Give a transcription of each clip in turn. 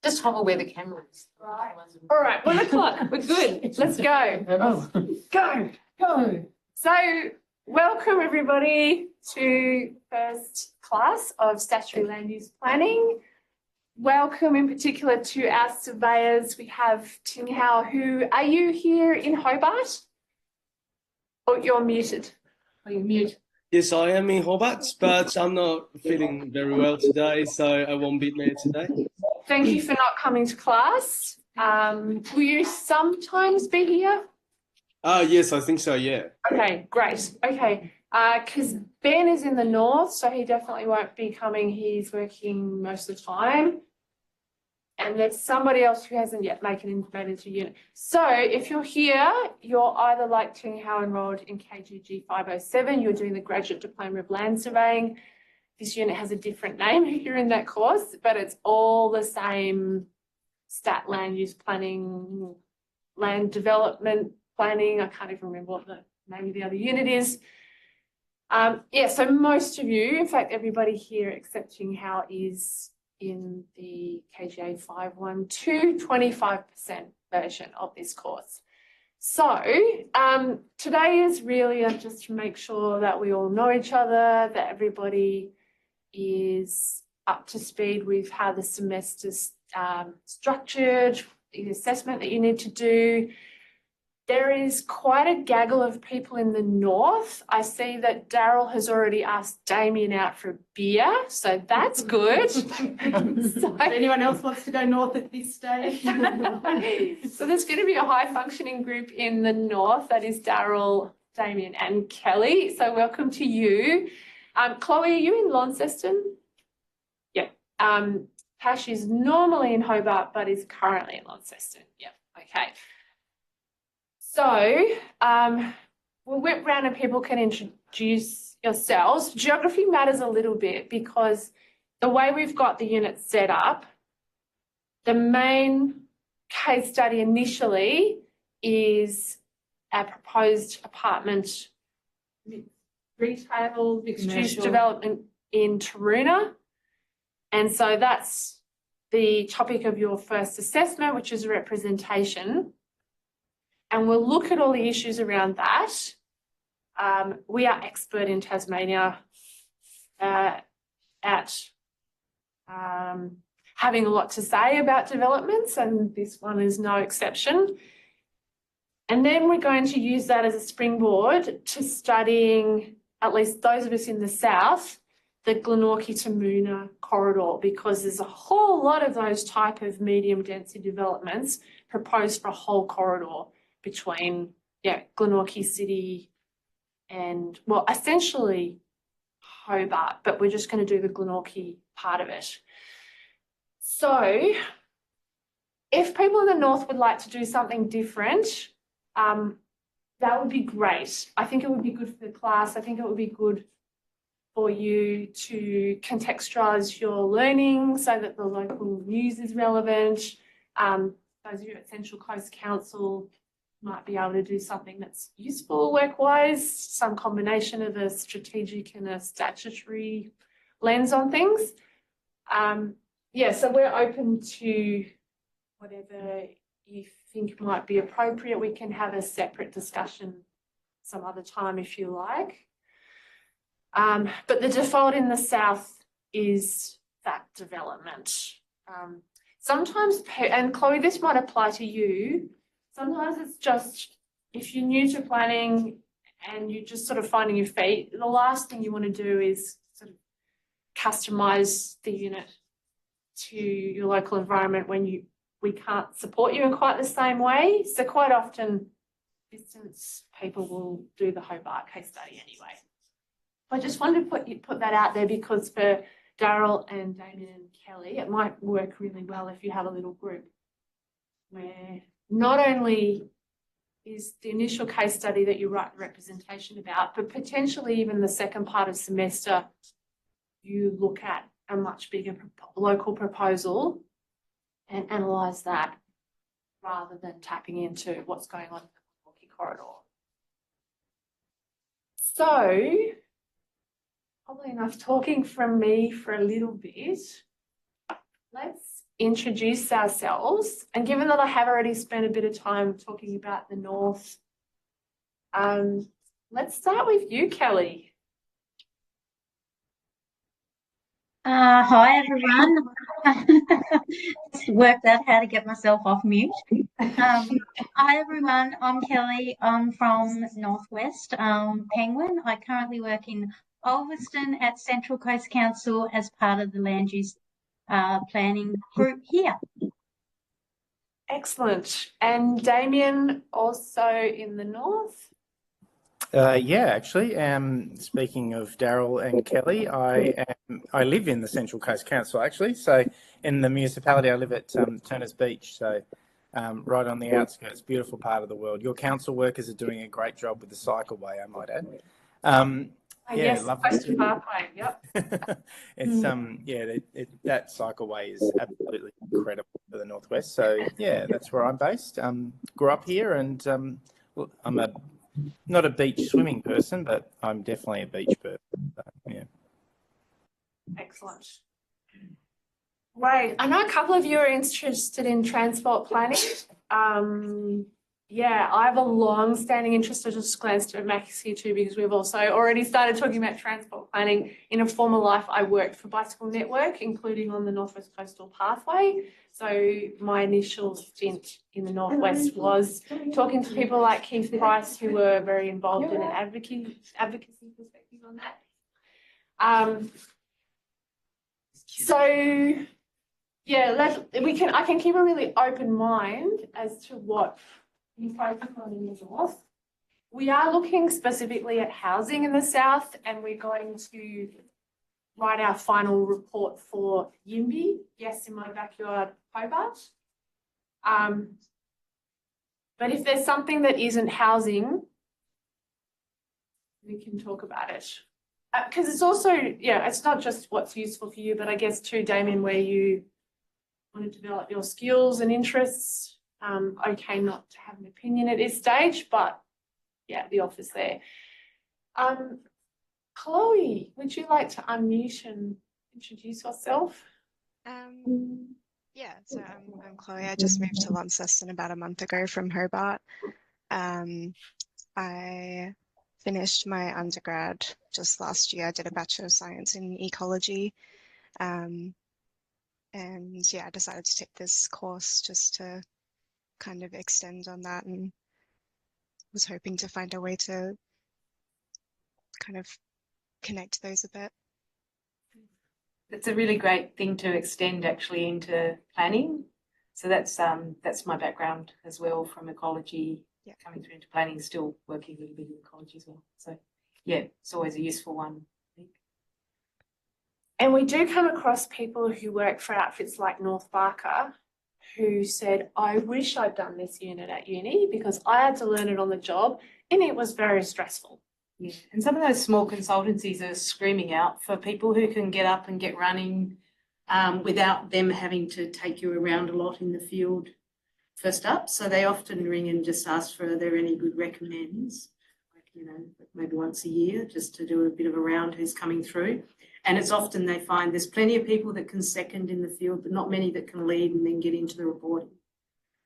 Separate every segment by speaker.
Speaker 1: Just hover where the camera is.
Speaker 2: Right. All right, 1 o'clock. We're good. Let's go. Go. So, welcome everybody to first class of statutory land use planning. Welcome in particular to our surveyors. We have Ting Hao. Who are you here in Hobart? Oh, you're muted. Oh, you're mute.
Speaker 3: Yes, I am in Hobart, but I'm not feeling very well today, so I won't be there today.
Speaker 2: Thank you for not coming to class. Will you sometimes be here?
Speaker 3: Yes, I think so, yeah.
Speaker 2: Okay, great. Okay, because Ben is in the north, so he definitely won't be coming. He's working most of the time. And there's somebody else who hasn't yet made it into unit. So if you're here, you're either like Ting Hao enrolled in KGA512, you're doing the Graduate Diploma of Land Surveying. This unit has a different name if you're in that course, but it's all the same stat land use planning, land development planning. I can't even remember what the name of the other unit is. Yeah, so most of you, in fact, everybody here except Ting Hao is in the KGA512 25% version of this course. So today is really just to make sure that we all know each other, that everybody is up to speed with how the semester's structured, the assessment that you need to do. There is quite a gaggle of people in the north. I see that Daryl has already asked Damien out for a beer, so that's good.
Speaker 4: So, anyone else wants to go north at this stage?
Speaker 2: So there's going to be a high functioning group in the north. That is Daryl, Damien and Kelly. So welcome to you. Chloe, are you in Launceston? Yeah. Tash is normally in Hobart, but is currently in Launceston. Yeah, okay. So we'll whip round and people can introduce yourselves. Geography matters a little bit because the way we've got the unit set up, the main case study initially is our proposed apartment retail mixed-use development in Taroona. And so that's the topic of your first assessment, which is representation. And we'll look at all the issues around that. We are expert in Tasmania at having a lot to say about developments, and this one is no exception. And then we're going to use that as a springboard to studying, at least those of us in the south, the Glenorchy to Moona corridor, because there's a whole lot of those type of medium density developments proposed for a whole corridor between Glenorchy City and, well, essentially Hobart, but we're just going to do the Glenorchy part of it. So if people in the north would like to do something different, that would be great. I think it would be good for the class. I think it would be good for you to contextualise your learning so that the local news is relevant. Those of you at Central Coast Council might be able to do something that's useful work-wise, some combination of a strategic and a statutory lens on things. Yeah, so we're open to whatever you think might be appropriate. We can have a separate discussion some other time if you like. But the default in the south is that development. Sometimes, and Chloe, this might apply to you, sometimes it's just, if you're new to planning and you're just sort of finding your feet, the last thing you want to do is sort of customise the unit to your local environment when we can't support you in quite the same way. So quite often distance people will do the Hobart case study anyway. I just wanted to put that out there because for Daryl and Damien and Kelly, it might work really well if you have a little group where not only is the initial case study that you write the representation about, but potentially even the second part of semester, you look at a much bigger local proposal and analyse that rather than tapping into what's going on in the Glenorchy corridor. So, probably enough talking from me for a little bit. Let's introduce ourselves. And given that I have already spent a bit of time talking about the North, let's start with you, Kelly.
Speaker 1: Hi everyone. Just worked out how to get myself off mute. Hi everyone, I'm Kelly. I'm from Northwest Penguin. I currently work in Ulverston at Central Coast Council as part of the land use planning group here.
Speaker 2: Excellent. And Damien, also in the North.
Speaker 5: Yeah, actually, speaking of Daryl and Kelly, I live in the Central Coast Council actually. So in the municipality, I live at Turners Beach. So right on the outskirts, beautiful part of the world. Your council workers are doing a great job with the cycleway, I might add. Yeah,
Speaker 2: Yes,
Speaker 5: lovely.
Speaker 2: Coast Pathway. Yep.
Speaker 5: It's that cycleway is absolutely incredible for the Northwest. So yeah, that's where I'm based. Grew up here, and well, I'm not a beach swimming person, but I'm definitely a beach person. So, yeah.
Speaker 2: Excellent. Right. I know a couple of you are interested in transport planning. Yeah, I have a long-standing interest. I just glanced at Max here too, because we've also already started talking about transport planning. In a former life, I worked for Bicycle Network, including on the Northwest Coastal Pathway. So my initial stint in the Northwest was talking to people like Keith Price, who were very involved in an advocacy perspective on that. So yeah, I can keep a really open mind as to what you focus on in the North. We are looking specifically at housing in the South, and we're going to write our final report for Yimby, yes, in my backyard, Hobart. But if there's something that isn't housing, we can talk about it. Because it's also, yeah, it's not just what's useful for you, but I guess too, Damien, where you want to develop your skills and interests. Okay, not to have an opinion at this stage, but yeah, the offer's there. Chloe, would you like to unmute and introduce yourself?
Speaker 6: Yeah, so I'm Chloe. I just moved to Launceston about a month ago from Hobart. I finished my undergrad just last year. I did a Bachelor of Science in Ecology. And yeah, I decided to take this course just to kind of extend on that, and was hoping to find a way to kind of connect those a bit.
Speaker 4: It's a really great thing to extend actually into planning. So that's my background as well, from ecology,
Speaker 6: Yeah.
Speaker 4: coming through into planning, still working a little bit in ecology as well. So yeah, it's always a useful one, I think.
Speaker 2: And we do come across people who work for outfits like North Barker who said, I wish I'd done this unit at uni because I had to learn it on the job and it was very stressful.
Speaker 4: Yeah, and some of those small consultancies are screaming out for people who can get up and get running without them having to take you around a lot in the field first up. So they often ring and just ask for, are there any good recommends, like, you know, maybe once a year, just to do a bit of a round who's coming through. And it's often they find there's plenty of people that can second in the field, but not many that can lead and then get into the reporting.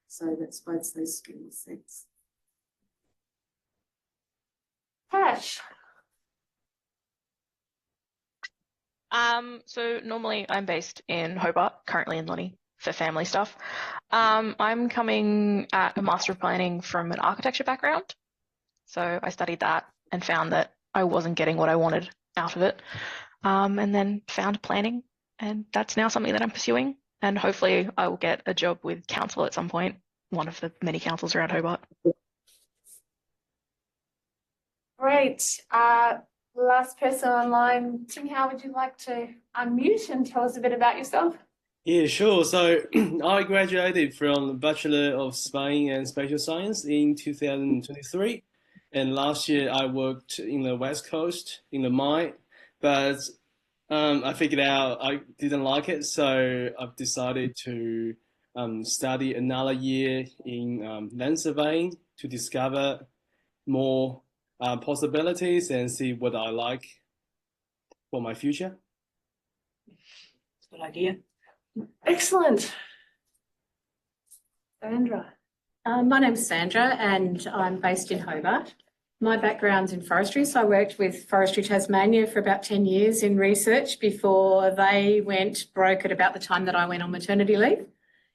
Speaker 4: So that's both those skill sets.
Speaker 2: Tash.
Speaker 7: So normally I'm based in Hobart, currently in Lonnie for family stuff. I'm coming at a Master of Planning from an architecture background. So I studied that and found that I wasn't getting what I wanted out of it. And then found planning, and that's now something that I'm pursuing. And hopefully I will get a job with council at some point, one of the many councils around Hobart.
Speaker 2: Great. Last person online, Tim, how would you like to unmute and tell us a bit about yourself?
Speaker 3: Yeah, sure. So I graduated from Bachelor of Spying and Spatial Science in 2023. And last year I worked in the West Coast in the mine, but I figured out I didn't like it. So I've decided to study another year in land surveying to discover more possibilities and see what I like for my future.
Speaker 4: Good idea.
Speaker 2: Excellent. Sandra.
Speaker 4: My name's Sandra and I'm based in Hobart. My background's in forestry, so I worked with Forestry Tasmania for about 10 years in research before they went broke at about the time that I went on maternity leave.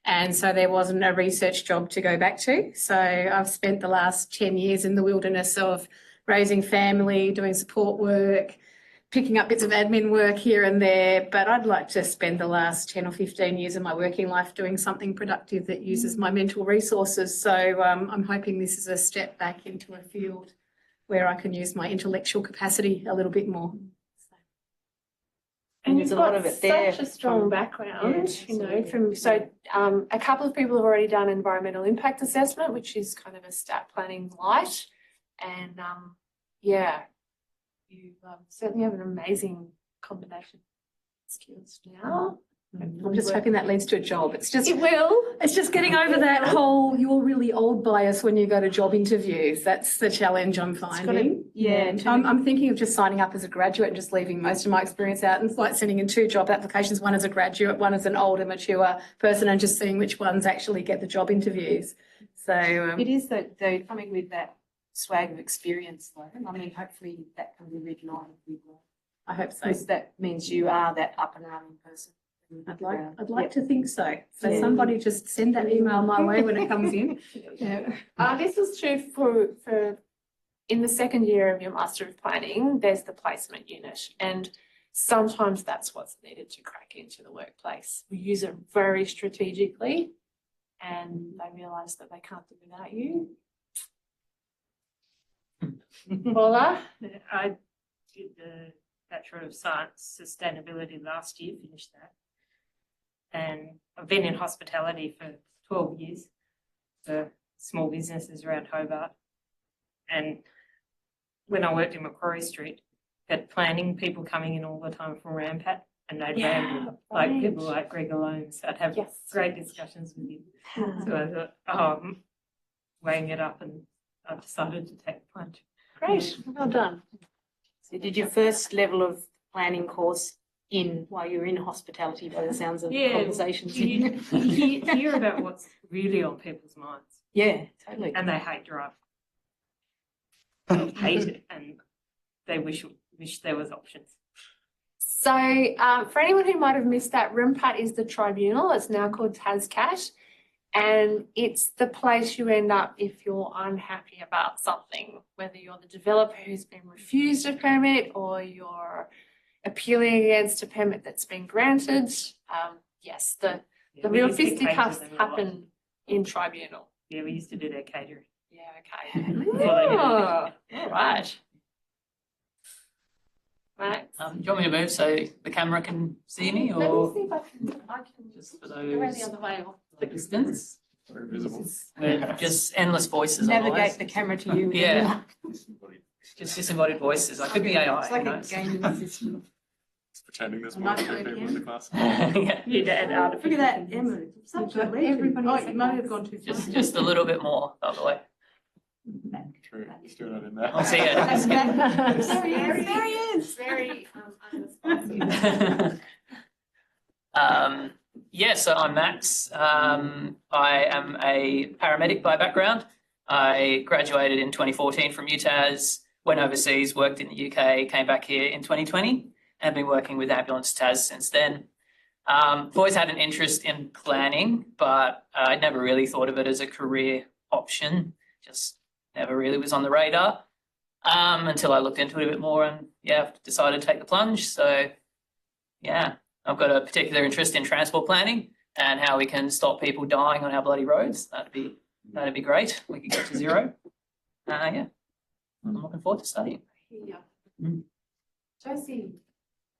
Speaker 4: And so there wasn't a research job to go back to. So I've spent the last 10 years in the wilderness of raising family, doing support work, picking up bits of admin work here and there, but I'd like to spend the last 10 or 15 years of my working life doing something productive that uses my mental resources. So I'm hoping this is a step back into a field where I can use my intellectual capacity a little bit more.
Speaker 2: And
Speaker 8: there's
Speaker 2: you've
Speaker 8: a lot
Speaker 2: got
Speaker 8: of it there
Speaker 2: such a strong
Speaker 8: from-
Speaker 2: background,
Speaker 8: Yeah,
Speaker 2: you know,
Speaker 8: absolutely.
Speaker 2: a couple of people have already done environmental impact assessment, which is kind of a stat planning light. And yeah, you certainly have an amazing combination of skills now.
Speaker 4: I'm just hoping that leads to a job. It's just getting over that whole "you're really old" bias when you go to job interviews. That's the challenge I'm finding. I'm thinking of just signing up as a graduate and just leaving most of my experience out, and it's like sending in 2 job applications, one as a graduate, one as an older, mature person, and just seeing which ones actually get the job interviews. So
Speaker 8: It is though coming with that swag of experience though. I mean, hopefully that can be written on people.
Speaker 4: I hope so.
Speaker 8: Because that means you are that up and running person.
Speaker 4: I'd like to think so. So
Speaker 8: Yeah.
Speaker 4: somebody just send that email my way when it comes in. Yeah.
Speaker 2: This is true for in the second year of your Master of Planning, there's the placement unit, and sometimes that's what's needed to crack into the workplace. We use it very strategically, and they realise that they can't do without you. Paula?
Speaker 9: I did the Bachelor of Science Sustainability last year, finished that. And I've been in hospitality for 12 years for small businesses around Hobart. And when I worked in Macquarie Street, had planning people coming in all the time from Rampat, and they'd ramble, like people like Greg alone. So I'd have great discussions with him. So I thought, I'm weighing it up, and I decided to take the plunge.
Speaker 2: Great, well done.
Speaker 8: So did your first level of planning course while you were in hospitality by the sounds of conversations?
Speaker 9: You hear about what's really on people's minds.
Speaker 8: Yeah, totally.
Speaker 9: And they hate driving. They hate it, and they wish there was options.
Speaker 2: So for anyone who might have missed that, RIMPAT is the tribunal. It's now called TASCAT, and it's the place you end up if you're unhappy about something, whether you're the developer who's been refused a permit or you're appealing against a permit that's been granted. Yes, the real fisticuffs happen in tribunal.
Speaker 9: Yeah, we used to do their catering.
Speaker 2: Yeah, okay. All right. Right.
Speaker 10: Do you want me to move so the camera can see me,
Speaker 2: Let me
Speaker 10: or
Speaker 2: see if I can
Speaker 10: just for
Speaker 2: go around the
Speaker 10: those
Speaker 2: other way.
Speaker 10: the distance?
Speaker 11: Very visible.
Speaker 10: We're just endless voices.
Speaker 8: Navigate
Speaker 10: otherwise.
Speaker 8: the camera to you.
Speaker 10: Yeah. Just disembodied voices. I could be AI.
Speaker 8: It's like
Speaker 10: you
Speaker 8: a
Speaker 10: know.
Speaker 8: gaming system.
Speaker 11: Pretending there's
Speaker 8: Am
Speaker 11: more
Speaker 8: I
Speaker 11: people
Speaker 8: going
Speaker 11: in the class.
Speaker 10: Yeah.
Speaker 9: You'd add artificial
Speaker 4: Look at that,
Speaker 9: intelligence.
Speaker 4: Emma. Such a legend. Oh, you might have gone too far.
Speaker 10: Just a little bit more the other way.
Speaker 11: True, you're still not in there.
Speaker 10: I'll see it.
Speaker 2: There he is. Very unresponsive.
Speaker 10: Yeah, so I'm Max. I am a paramedic by background. I graduated in 2014 from UTAS, went overseas, worked in the UK, came back here in 2020, and been working with Ambulance TAS since then. I've always had an interest in planning, but I never really thought of it as a career option. Just never really was on the radar until I looked into it a bit more and decided to take the plunge. So yeah, I've got a particular interest in transport planning and how we can stop people dying on our bloody roads. That'd be great. We could get to zero. Yeah, I'm looking forward to studying.
Speaker 2: Yeah.
Speaker 10: Mm.
Speaker 2: Josie.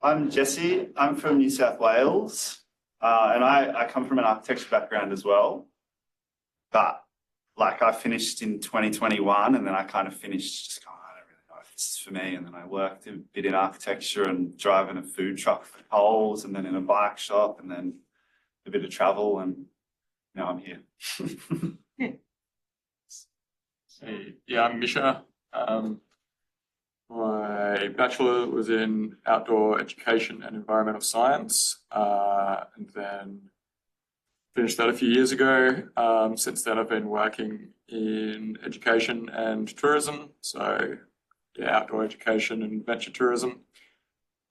Speaker 12: I'm Jesse. I'm from New South Wales, and I come from an architecture background as well. But like I finished in 2021, and then I kind of finished just going, I don't really know if this is for me. And then I worked a bit in architecture and driving a food truck for Coles, and then in a bike shop, and then a bit of travel, and now I'm here.
Speaker 11: Hey, yeah, I'm Misha. My bachelor was in outdoor education and environmental science, and then finished that a few years ago. Since then, I've been working in education and tourism, so yeah, outdoor education and venture tourism.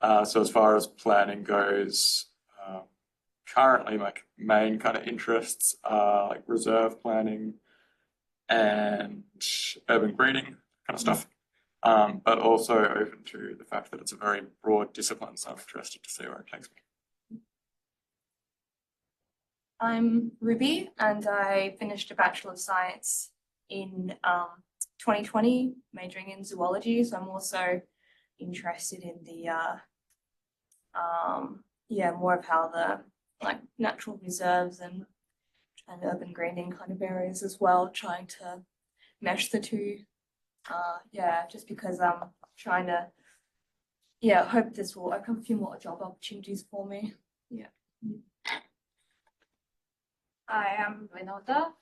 Speaker 11: So as far as planning goes, currently my main kind of interests are like reserve planning and urban greening kind of stuff. But also open to the fact that it's a very broad discipline, so I'm interested to see where it takes me.
Speaker 13: I'm Ruby, and I finished a Bachelor of Science in 2020, majoring in zoology. So I'm also interested in the more of how the like natural reserves and urban greening kind of areas as well, trying to mesh the two. Just because I'm trying to hope this will open a few more job opportunities for me. Yeah.
Speaker 14: I am Vinoda.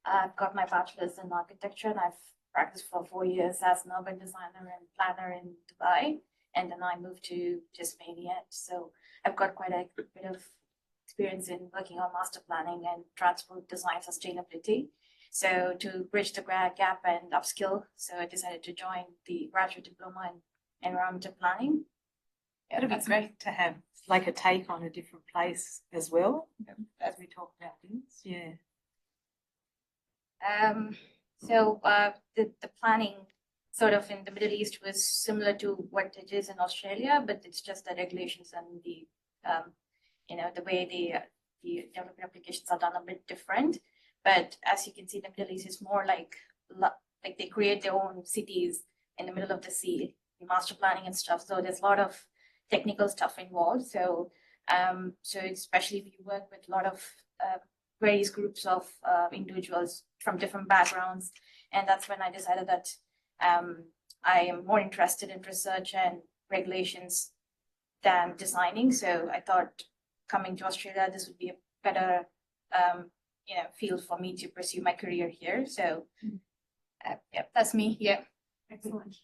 Speaker 14: I've got my bachelor's in architecture and I've practiced for 4 years as an urban designer and planner in Dubai. And then I moved to Tasmania. So I've got quite a bit of experience in working on master planning and transport design sustainability. So to bridge the gap and upskill, so I decided to join the graduate diploma in environmental planning.
Speaker 4: Yeah, it'd be great to have like a take on a different place as well, as we talk about things. Yeah.
Speaker 14: The planning sort of in the Middle East was similar to what it is in Australia, but it's just the regulations and the the way the development applications are done a bit different. But as you can see, the Middle East is more like they create their own cities in the middle of the sea, master planning and stuff. So there's a lot of technical stuff involved. So especially if you work with a lot of various groups of individuals from different backgrounds, and that's when I decided that I am more interested in research and regulations than designing. So I thought coming to Australia, this would be a better field for me to pursue my career here. So that's me. Yeah.
Speaker 2: Excellent.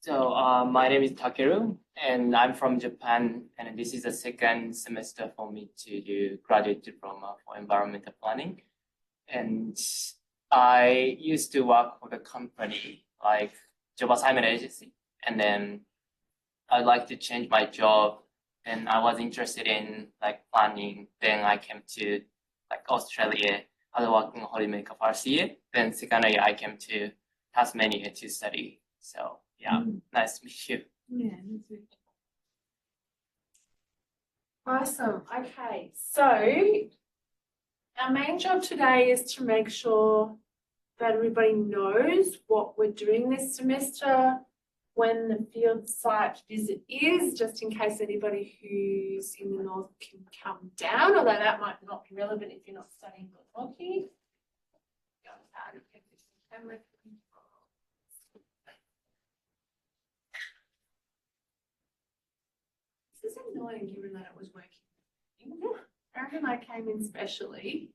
Speaker 15: So my name is Takeru, and I'm from Japan, and this is the second semester for me to do graduate diploma for environmental planning. And I used to work for the company like job assignment agency, and then I'd like to change my job, and I was interested in like planning. Then I came to like Australia. I was working holidaymaker first year. Then second year I came to Tasmania to study. So yeah, nice to meet you.
Speaker 2: Yeah. Awesome. Okay, so our main job today is to make sure that everybody knows what we're doing this semester, when the field site visit is, just in case anybody who's in the north can come down, although that might not be relevant if you're not studying geology. This is annoying given that it was working. Aaron and I came in specially.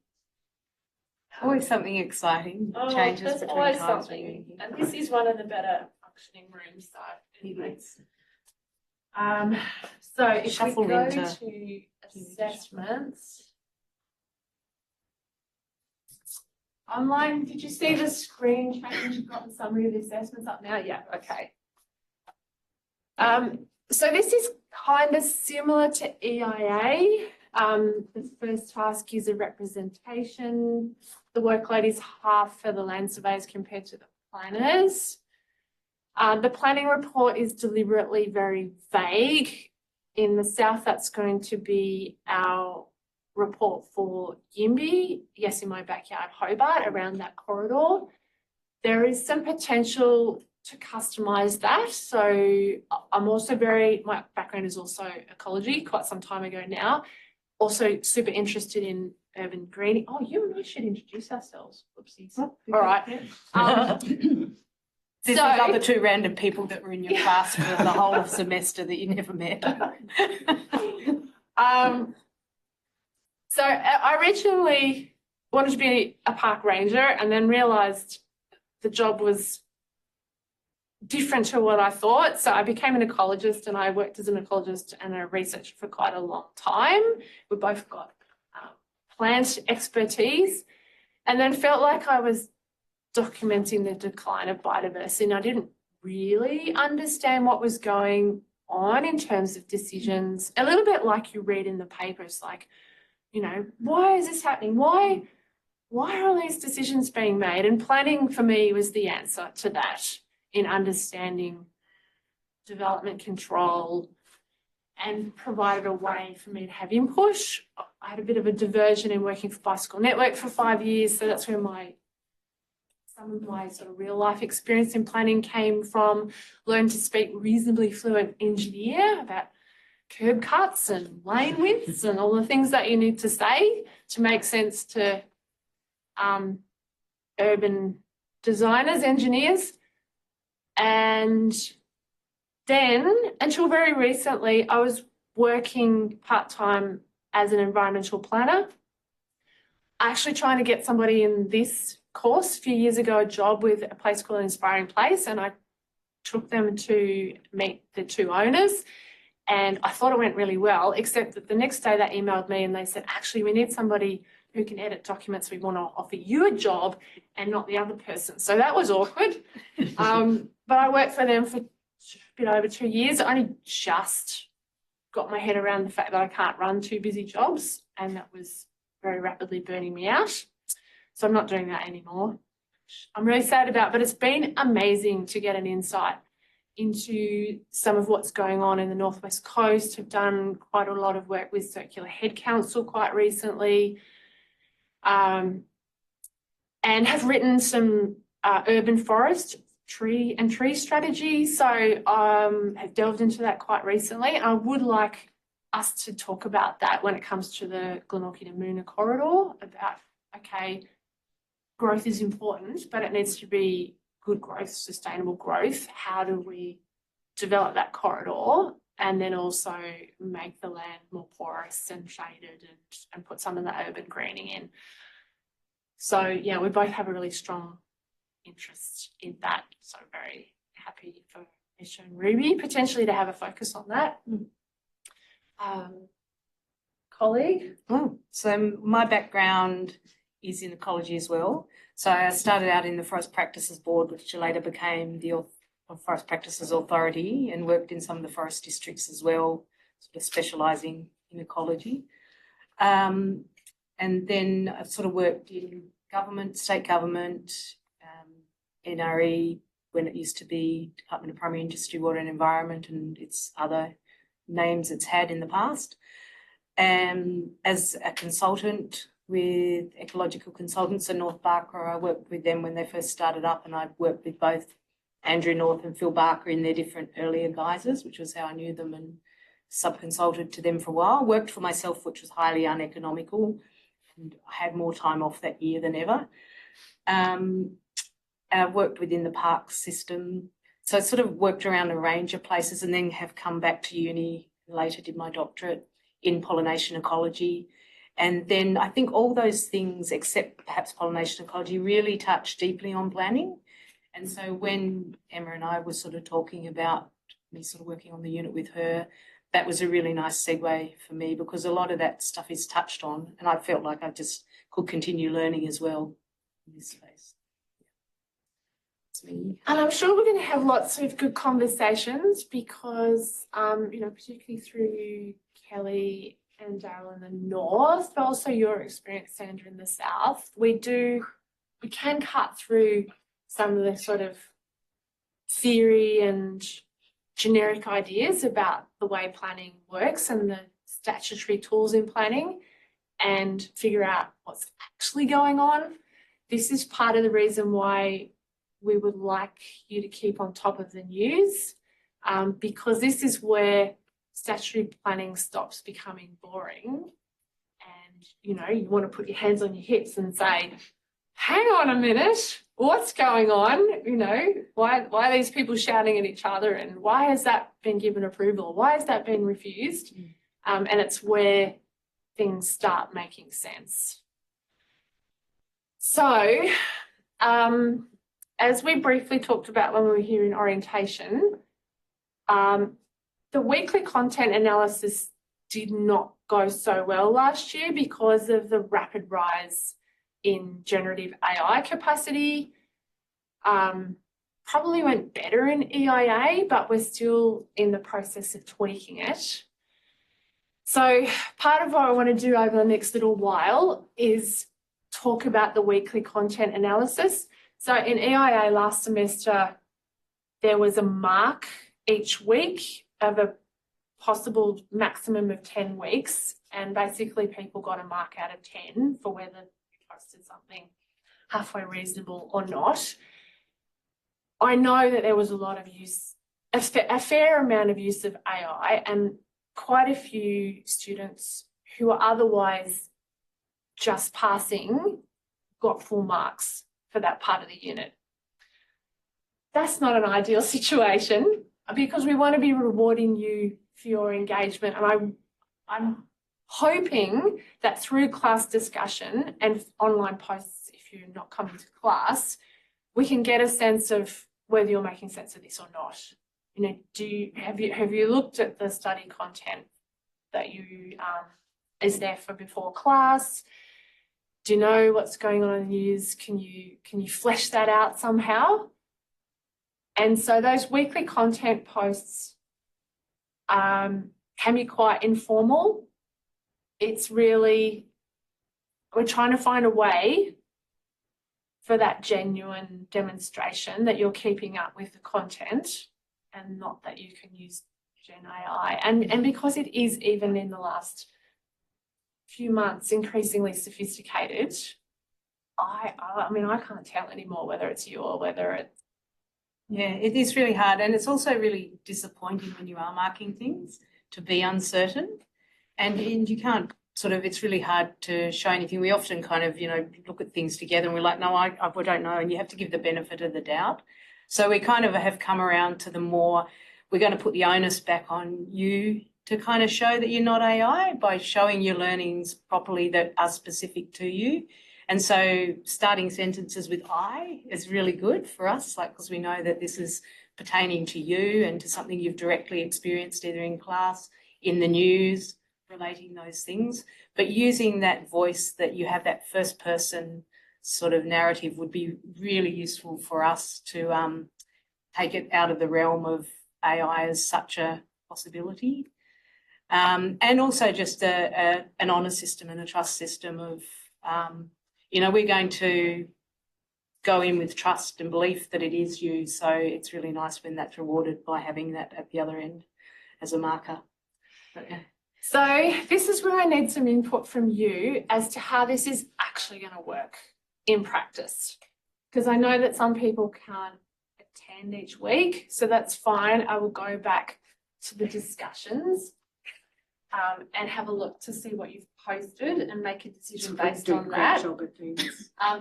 Speaker 4: Always something exciting changes
Speaker 2: there's
Speaker 4: between
Speaker 2: always
Speaker 4: times.
Speaker 2: something. And this is one of the better functioning rooms, so anyways. So if
Speaker 4: Shuffle
Speaker 2: we go
Speaker 4: into
Speaker 2: to assessments. Online, did you see the screen change? You've got the summary of the assessments up now? Yeah, okay. So this is kind of similar to EIA. The first task is a representation. The workload is half for the land surveyors compared to the planners. The planning report is deliberately very vague. In the south, that's going to be our report for Yimby, yes, in my backyard, Hobart, around that corridor. There is some potential to customize that. So I'm also my background is also ecology, quite some time ago now. Also super interested in urban greening. Oh, you and I should introduce ourselves. Whoopsies. All right.
Speaker 4: This is other two random people that were in your class for the whole of semester that you never met.
Speaker 2: So I originally wanted to be a park ranger and then realised the job was different to what I thought. So I became an ecologist, and I worked as an ecologist and a researcher for quite a long time. We both got plant expertise, and then felt like I was documenting the decline of biodiversity, and I didn't really understand what was going on in terms of decisions. A little bit like you read in the papers, like, you know, why is this happening? Why are all these decisions being made? And planning for me was the answer to that, in understanding development control, and provided a way for me to have input. I had a bit of a diversion in working for Bicycle Network for 5 years, so that's where some of my sort of real life experience in planning came from. Learned to speak reasonably fluent engineer about curb cuts and lane widths and all the things that you need to say to make sense to urban designers, engineers. And then, until very recently, I was working part-time as an environmental planner. Actually trying to get somebody in this course a few years ago, a job with a place called Inspiring Place, and I took them to meet the two owners, and I thought it went really well, except that the next day they emailed me and they said, actually, we need somebody who can edit documents. We want to offer you a job and not the other person. So that was awkward. But I worked for them for a bit over 2 years. I only just got my head around the fact that I can't run 2 busy jobs, and that was very rapidly burning me out. So I'm not doing that anymore. I'm really sad about it, but it's been amazing to get an insight into some of what's going on in the Northwest Coast. I've done quite a lot of work with Circular Head Council quite recently, and have written some urban forest tree strategies. So have delved into that quite recently. I would like us to talk about that when it comes to the Glenorchy to Moona corridor, about, okay, growth is important, but it needs to be good growth, sustainable growth. How do we develop that corridor and then also make the land more porous and shaded, and put some of the urban greening in? So yeah, we both have a really strong interest in that. So very happy for Misha and Ruby potentially to have a focus on that. Colleague?
Speaker 4: So my background is in ecology as well. So I started out in the Forest Practices Board, which later became the Forest Practices Authority, and worked in some of the forest districts as well, sort of specialising in ecology. And then I've sort of worked in government, state government, NRE, when it used to be Department of Primary Industry, Water and Environment, and its other names it's had in the past. As a consultant with ecological consultants in North Barker, I worked with them when they first started up, and I worked with both Andrew North and Phil Barker in their different earlier guises, which was how I knew them, and sub-consulted to them for a while. Worked for myself, which was highly uneconomical, and I had more time off that year than ever. I've worked within the park system. So I sort of worked around a range of places, and then have come back to uni, later did my doctorate in pollination ecology. And then I think all those things, except perhaps pollination ecology, really touch deeply on planning. And so when Emma and I were sort of talking about me sort of working on the unit with her, that was a really nice segue for me, because a lot of that stuff is touched on, and I felt like I just could continue learning as well in this space. That's me.
Speaker 2: And I'm sure we're going to have lots of good conversations, because, you know, particularly through Kelly and Daryl in the north, but also your experience, Sandra, in the south, we can cut through some of the sort of theory and generic ideas about the way planning works and the statutory tools in planning, and figure out what's actually going on. This is part of the reason why we would like you to keep on top of the news, because this is where statutory planning stops becoming boring, and you know, you want to put your hands on your hips and say, hang on a minute, what's going on? You know, why are these people shouting at each other, and why has that been given approval? Why has that been refused? And it's where things start making sense. So as we briefly talked about when we were here in orientation, the weekly content analysis did not go so well last year because of the rapid rise in generative AI capacity. Probably went better in EIA, but we're still in the process of tweaking it. So part of what I want to do over the next little while is talk about the weekly content analysis. So in EIA last semester, there was a mark each week of a possible maximum of 10 weeks. And basically people got a mark out of 10 for whether you posted something halfway reasonable or not. I know that there was a lot of use, a fair amount of use of AI, and quite a few students who are otherwise just passing got full marks for that part of the unit. That's not an ideal situation because we want to be rewarding you for your engagement. And I'm hoping that through class discussion and online posts, if you're not coming to class, we can get a sense of whether you're making sense of this or not. You know, have you looked at the study content that you is there for before class? Do you know what's going on in the news? Can you flesh that out somehow? And so those weekly content posts can be quite informal. It's really, we're trying to find a way for that genuine demonstration that you're keeping up with the content and not that you can use Gen AI. And because it is, even in the last few months, increasingly sophisticated, I mean, I can't tell anymore whether it's you or whether it's...
Speaker 4: Yeah, it is really hard. And it's also really disappointing when you are marking things to be uncertain. And you can't sort of, it's really hard to show anything. We often kind of, you know, look at things together and we're like, no, I don't know. And you have to give the benefit of the doubt. So we kind of have come around to the more, we're going to put the onus back on you to kind of show that you're not AI by showing your learnings properly that are specific to you. And so starting sentences with I is really good for us, like, because we know that this is pertaining to you and to something you've directly experienced either in class, in the news, relating those things. But using that voice, that you have that first person sort of narrative, would be really useful for us to take it out of the realm of AI as such a possibility. And also just an honour system and a trust system of, you know, we're going to go in with trust and belief that it is you. So it's really nice when that's rewarded by having that at the other end as a marker. But, yeah.
Speaker 2: So this is where I need some input from you as to how this is actually going to work in practice. Because I know that some people can't attend each week, so that's fine. I will go back to the discussions and have a look to see what you've posted and make a decision based on that.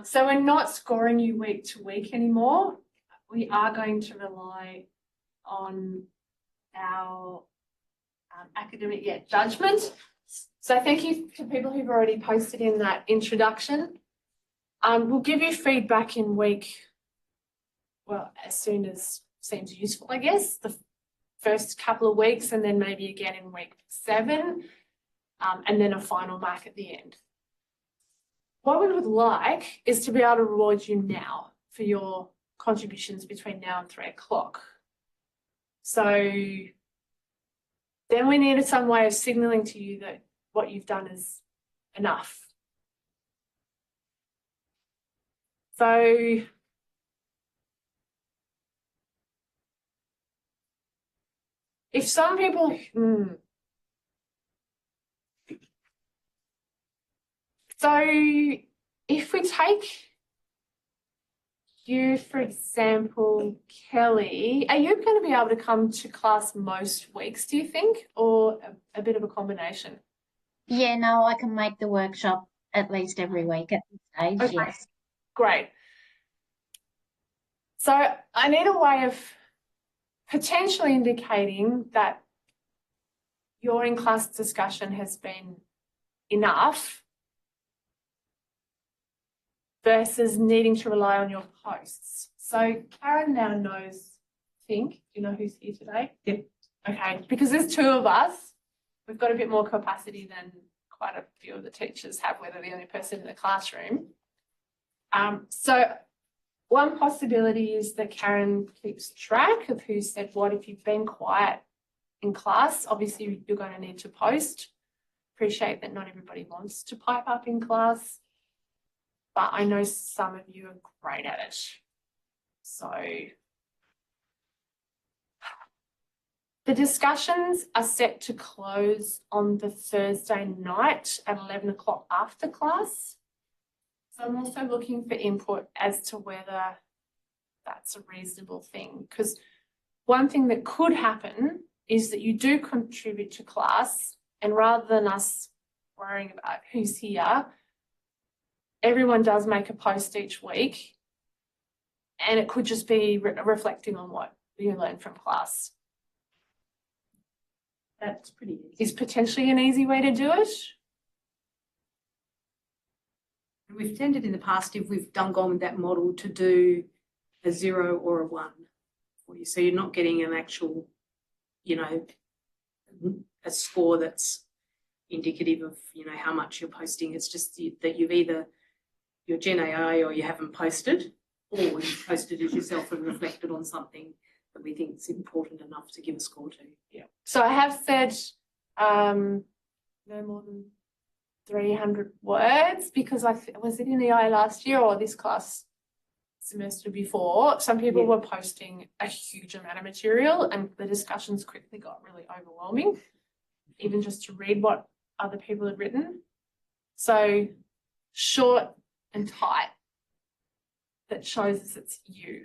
Speaker 2: So we're not scoring you week to week anymore. We are going to rely on our academic judgment. So thank you to people who've already posted in that introduction. We'll give you feedback in week, well, as soon as seems useful, I guess, the first couple of weeks, and then maybe again in week 7, and then a final mark at the end. What we would like is to be able to reward you now for your contributions between now and 3 o'clock. So then we needed some way of signalling to you that what you've done is enough. So if some people, so if we take you, for example, Kelly, are you going to be able to come to class most weeks, do you think, or a bit of a combination?
Speaker 1: Yeah, no, I can make the workshop at least every week at this stage,
Speaker 2: Okay.
Speaker 1: yes.
Speaker 2: Great. So I need a way of potentially indicating that your in-class discussion has been enough versus needing to rely on your posts. So Karen now knows, do you know who's here today?
Speaker 8: Yep.
Speaker 2: Okay, because there's two of us, we've got a bit more capacity than quite a few of the teachers have, whether they're the only person in the classroom. So one possibility is that Karen keeps track of who said what. If you've been quiet in class, obviously you're going to need to post. Appreciate that not everybody wants to pipe up in class, but I know some of you are great at it. So the discussions are set to close on the Thursday night at 11 o'clock after class. So I'm also looking for input as to whether that's a reasonable thing, because one thing that could happen is that you do contribute to class, and rather than us worrying about who's here, everyone does make a post each week, and it could just be reflecting on what you learned from class.
Speaker 8: That's pretty easy.
Speaker 2: Is potentially an easy way to do it.
Speaker 8: We've tended in the past, if we've gone with that model, to do a 0 or a 1 for you. So you're not getting an actual, a score that's indicative of, how much you're posting. It's just that you've either, you're Gen AI or you haven't posted, or you've posted it yourself and reflected on something that we think is important enough to give a score to.
Speaker 2: Yeah. So I have said no more than 300 words, because was it in EI last year or this class semester before? Some people were posting a huge amount of material, and the discussions quickly got really overwhelming, even just to read what other people had written. So short and tight, that shows us it's you.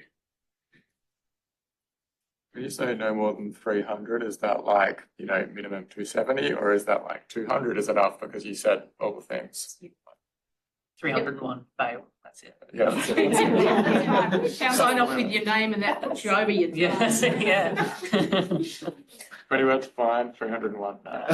Speaker 11: When you say no more than 300, is that like, minimum 270, or is that like 200 is enough because you said all the things?
Speaker 10: 301 fail. That's it.
Speaker 11: Yeah, that's it.
Speaker 8: Sign off with your name and that puts you over your
Speaker 10: Yes, yeah.
Speaker 11: 20 words fine, 301.
Speaker 8: I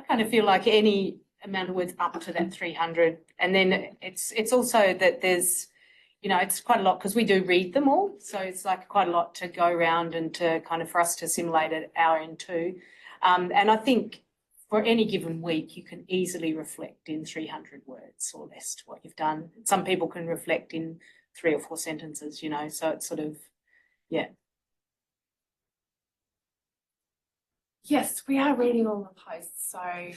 Speaker 8: kind of feel like any amount of words up to that 300, and then it's also that there's, it's quite a lot because we do read them all, so it's like quite a lot to go around and to kind of for us to assimilate at our end too. And I think for any given week, you can easily reflect in 300 words or less to what you've done. Some people can reflect in 3 or 4 sentences, so it's sort of, yeah.
Speaker 2: Yes, we are reading all the posts, so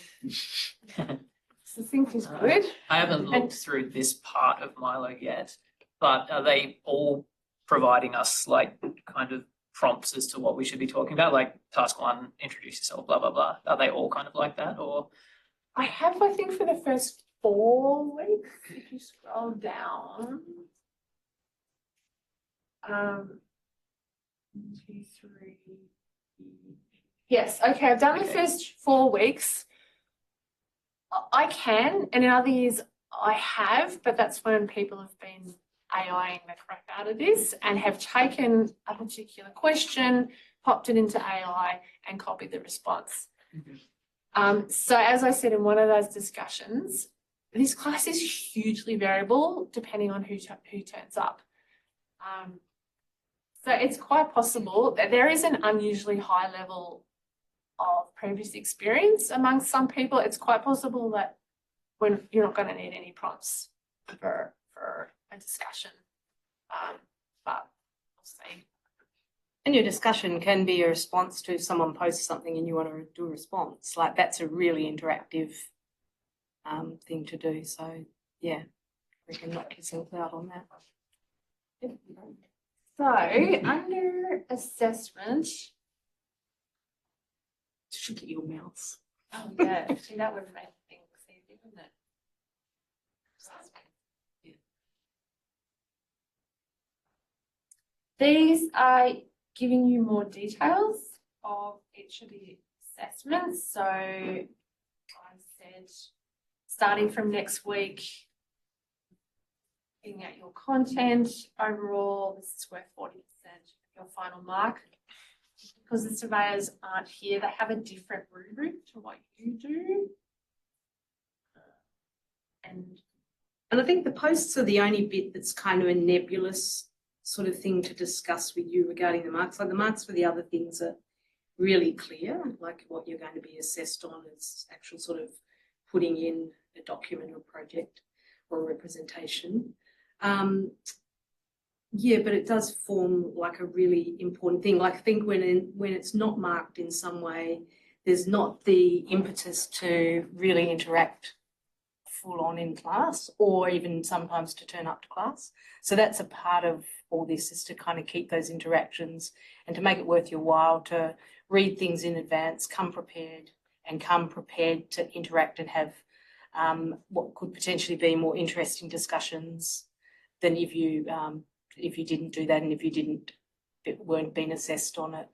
Speaker 2: succinct is good.
Speaker 10: I haven't looked through this part of Milo yet, but are they all providing us like kind of prompts as to what we should be talking about, like task 1, introduce yourself, blah, blah, blah? Are they all kind of like that, or?
Speaker 2: I think for the first 4 weeks, if you scroll down, 1, 2, 3. Yes, okay, I've done the first 4 weeks. I can, and in other years I have, but that's when people have been AIing the crap out of this and have taken a particular question, popped it into AI and copied the response. So as I said in one of those discussions, this class is hugely variable depending on who turns up. So it's quite possible that there is an unusually high level of previous experience among some people. It's quite possible that when you're not going to need any prompts for a discussion, but we'll see.
Speaker 8: And your discussion can be a response to someone posts something and you want to do a response. Like that's a really interactive thing to do. So yeah, we can knock yourself out on that.
Speaker 2: So under assessment,
Speaker 8: should get your mouse.
Speaker 2: Oh yeah, see that would have made things easy, wouldn't it? Yeah. These are giving you more details of each of the assessments. So I said, starting from next week, looking at your content overall, this is worth 40% of your final mark. Because the surveyors aren't here, they have a different rubric to what you do. And
Speaker 4: And I think the posts are the only bit that's kind of a nebulous sort of thing to discuss with you regarding the marks. Like the marks for the other things are really clear, like what you're going to be assessed on is actual sort of putting in a document or project or representation. Yeah, but it does form like a really important thing. Like I think when it's not marked in some way, there's not the impetus to really interact full on in class or even sometimes to turn up to class. So that's a part of all this, is to kind of keep those interactions and to make it worth your while to read things in advance, come prepared to interact and have what could potentially be more interesting discussions than if you didn't do that and if you weren't being assessed on it.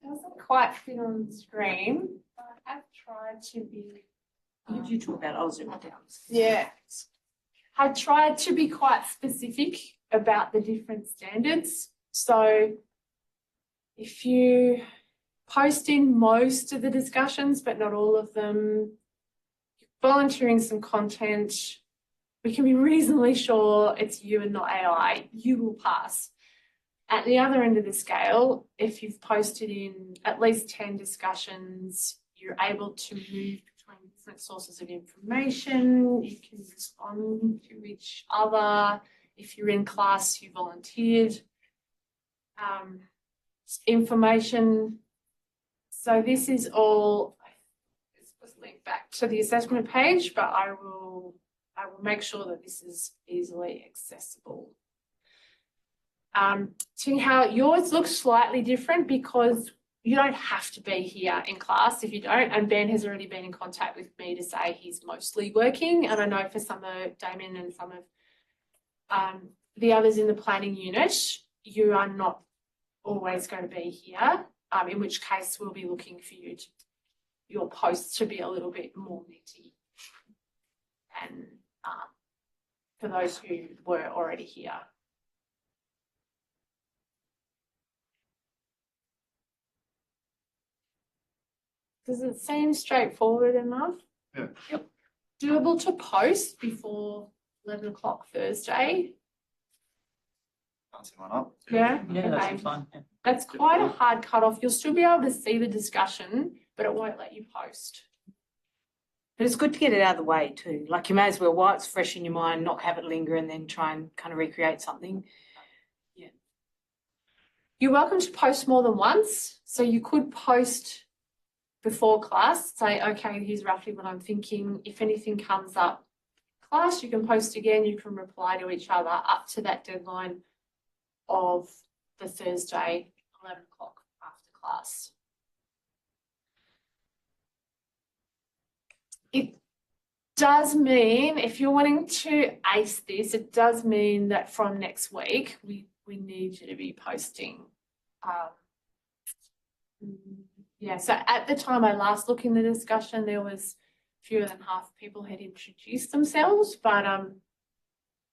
Speaker 2: It doesn't quite fit on the screen. I have tried to be.
Speaker 4: You talk about it, I'll zoom it down.
Speaker 2: Yeah. I tried to be quite specific about the different standards. So if you post in most of the discussions, but not all of them, volunteering some content, we can be reasonably sure it's you and not AI. You will pass. At the other end of the scale, if you've posted in at least 10 discussions, you're able to move between different sources of information, you can respond to each other. If you're in class, you volunteered. Information. So this is all, it's supposed to link back to the assessment page, but I will make sure that this is easily accessible. Seeing how yours looks slightly different because you don't have to be here in class if you don't, and Ben has already been in contact with me to say he's mostly working, and I know for some of Damien and some of the others in the planning unit, you are not always going to be here, in which case we'll be looking for your posts to be a little bit more meaty and for those who were already here. Does it seem straightforward enough?
Speaker 12: Yeah.
Speaker 2: Yep. Doable to post before 11 o'clock Thursday?
Speaker 12: Can't see why not.
Speaker 2: Yeah?
Speaker 10: Yeah, that
Speaker 2: Okay.
Speaker 10: should be fine. Yeah.
Speaker 2: That's quite a hard cutoff. You'll still be able to see the discussion, but it won't let you post.
Speaker 4: But it's good to get it out of the way too. Like you may as well, while it's fresh in your mind, not have it linger and then try and kind of recreate something. Yeah.
Speaker 2: You're welcome to post more than once. So you could post before class, say, okay, here's roughly what I'm thinking. If anything comes up class, you can post again. You can reply to each other up to that deadline of the Thursday, 11 o'clock after class. It does mean, if you're wanting to ace this, it does mean that from next week, we need you to be posting. Yeah, so at the time I last looked in the discussion, there was fewer than half people had introduced themselves, but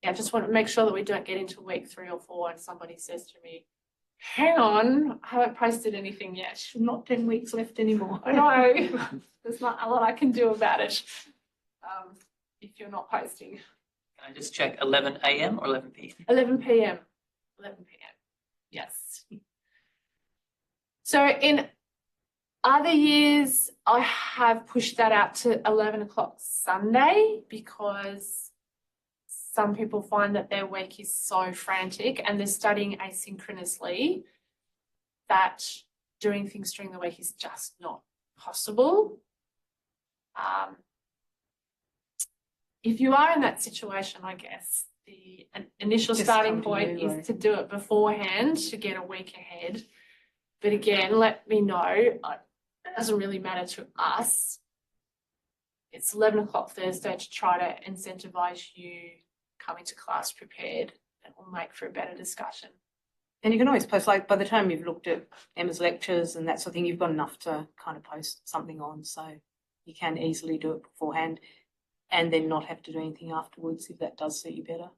Speaker 2: yeah, just want to make sure that we don't get into week 3 or 4 and somebody says to me, hang on, I haven't posted anything yet.
Speaker 4: Not 10 weeks left anymore.
Speaker 2: I know, there's not a lot I can do about it if you're not posting.
Speaker 10: Can I just check 11 a.m. or 11 p.m.?
Speaker 2: 11 p.m. 11 p.m. Yes. So in other years, I have pushed that out to 11 o'clock Sunday because some people find that their week is so frantic and they're studying asynchronously that doing things during the week is just not possible. If you are in that situation, I guess the initial
Speaker 4: Just
Speaker 2: starting
Speaker 4: come to
Speaker 2: point
Speaker 4: you,
Speaker 2: is to do it beforehand to get a week ahead. But again, let me know. It doesn't really matter to us. It's 11 o'clock Thursday to try to incentivize you coming to class prepared. It will make for a better discussion.
Speaker 4: And you can always post, like by the time you've looked at Emma's lectures and that sort of thing, you've got enough to kind of post something on. So you can easily do it beforehand and then not have to do anything afterwards if that does suit you better.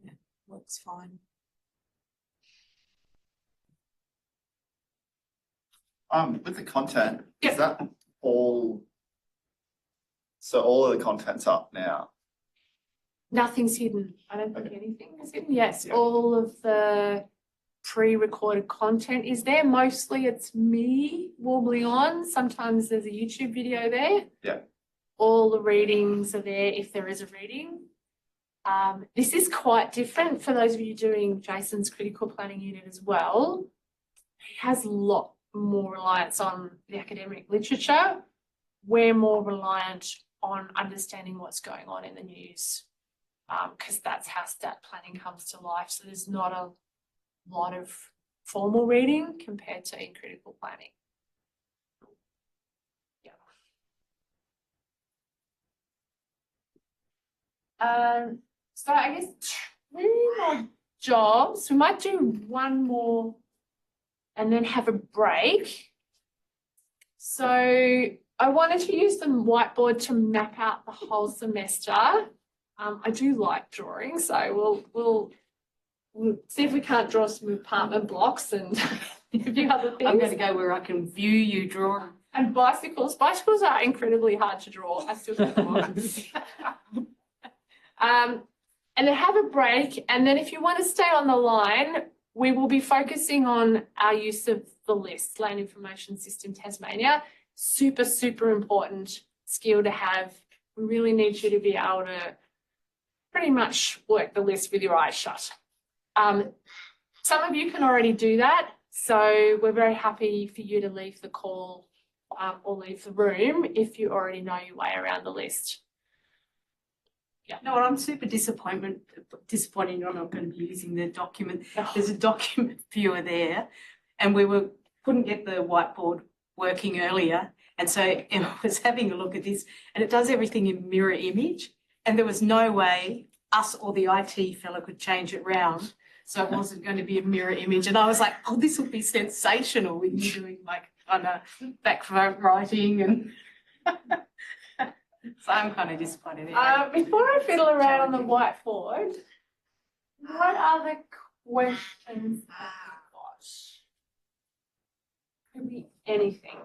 Speaker 4: Yeah, works fine.
Speaker 12: With the content, is that all So all of the content's up now.
Speaker 2: Nothing's hidden. I don't think anything is hidden. Yes,
Speaker 12: Yeah.
Speaker 2: all of the pre-recorded content is there. Mostly it's me warbling on. Sometimes there's a YouTube video there.
Speaker 12: Yeah.
Speaker 2: All the readings are there if there is a reading. This is quite different for those of you doing Jason's critical planning unit as well. He has a lot more reliance on the academic literature. We're more reliant on understanding what's going on in the news, because that's how stat planning comes to life. So there's not a lot of formal reading compared to in critical planning. So I guess 2 more jobs. We might do 1 more and then have a break. So I wanted to use the whiteboard to map out the whole semester. I do like drawing, so we'll see if we can't draw some apartment blocks and a few other things.
Speaker 8: I'm going to go where I can view you draw.
Speaker 2: And bicycles. Bicycles are incredibly hard to draw. I still don't know. And then have a break. And then if you want to stay on the line, we will be focusing on our use of the list, Land Information System Tasmania. Super, super important skill to have. We really need you to be able to pretty much work the list with your eyes shut. Some of you can already do that. So we're very happy for you to leave the call or leave the room if you already know your way around the list. Yeah.
Speaker 8: No, I'm super disappointed. You're not going to be using the document. There's a document viewer there, and we couldn't get the whiteboard working earlier, and so Emma was having a look at this, and it does everything in mirror image, and there was no way us or the IT fella could change it round, so it wasn't going to be a mirror image. And I was like, oh, this will be sensational with you doing like on a back writing and. So I'm kind of disappointed.
Speaker 2: Before I fiddle around on the whiteboard, what other questions have you got? Could be anything.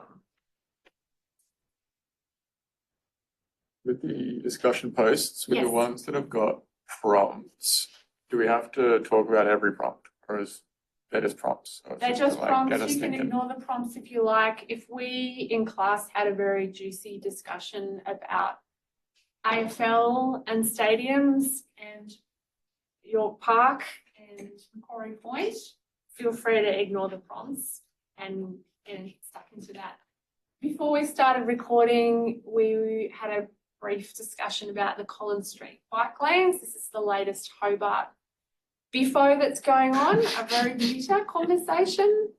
Speaker 11: With the discussion posts, with the
Speaker 2: Yes.
Speaker 11: ones that have got prompts, do we have to talk about every prompt, or is they're just prompts? Or
Speaker 2: They're
Speaker 11: to,
Speaker 2: just
Speaker 11: like,
Speaker 2: prompts.
Speaker 11: get us
Speaker 2: You can
Speaker 11: thinking?
Speaker 2: ignore the prompts if you like. If we in class had a very juicy discussion about AFL and stadiums and York Park and Macquarie Point, feel free to ignore the prompts and get stuck into that. Before we started recording, we had a brief discussion about the Collins Street bike lanes. This is the latest Hobart BIFO that's going on, a very bitter conversation.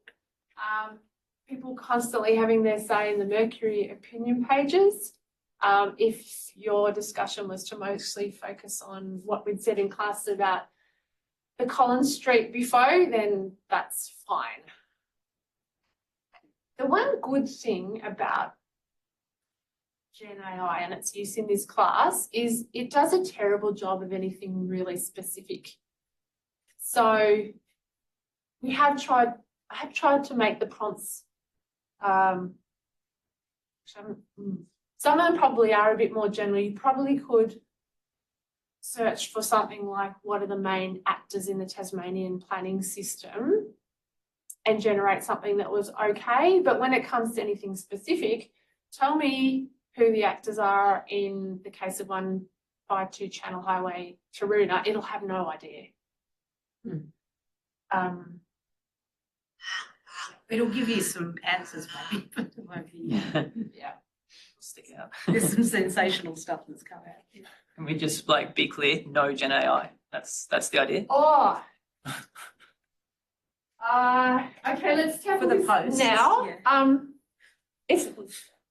Speaker 2: People constantly having their say in the Mercury opinion pages. If your discussion was to mostly focus on what we'd said in class about the Collins Street BIFO, then that's fine. The one good thing about Gen AI and its use in this class is it does a terrible job of anything really specific. So I have tried to make the prompts, some of them probably are a bit more general. You probably could search for something like what are the main actors in the Tasmanian planning system and generate something that was okay. But when it comes to anything specific, tell me who the actors are in the case of 152 Channel Highway Taroona. It'll have no idea.
Speaker 8: It'll give you some answers, maybe, but it won't be.
Speaker 2: Yeah.
Speaker 10: Stick out.
Speaker 8: There's some sensational stuff that's come out.
Speaker 10: Can we just like be clear? No Gen AI. That's the idea.
Speaker 2: Oh. Okay, let's tackle
Speaker 8: For the
Speaker 2: this
Speaker 8: posts,
Speaker 2: now.
Speaker 8: yeah.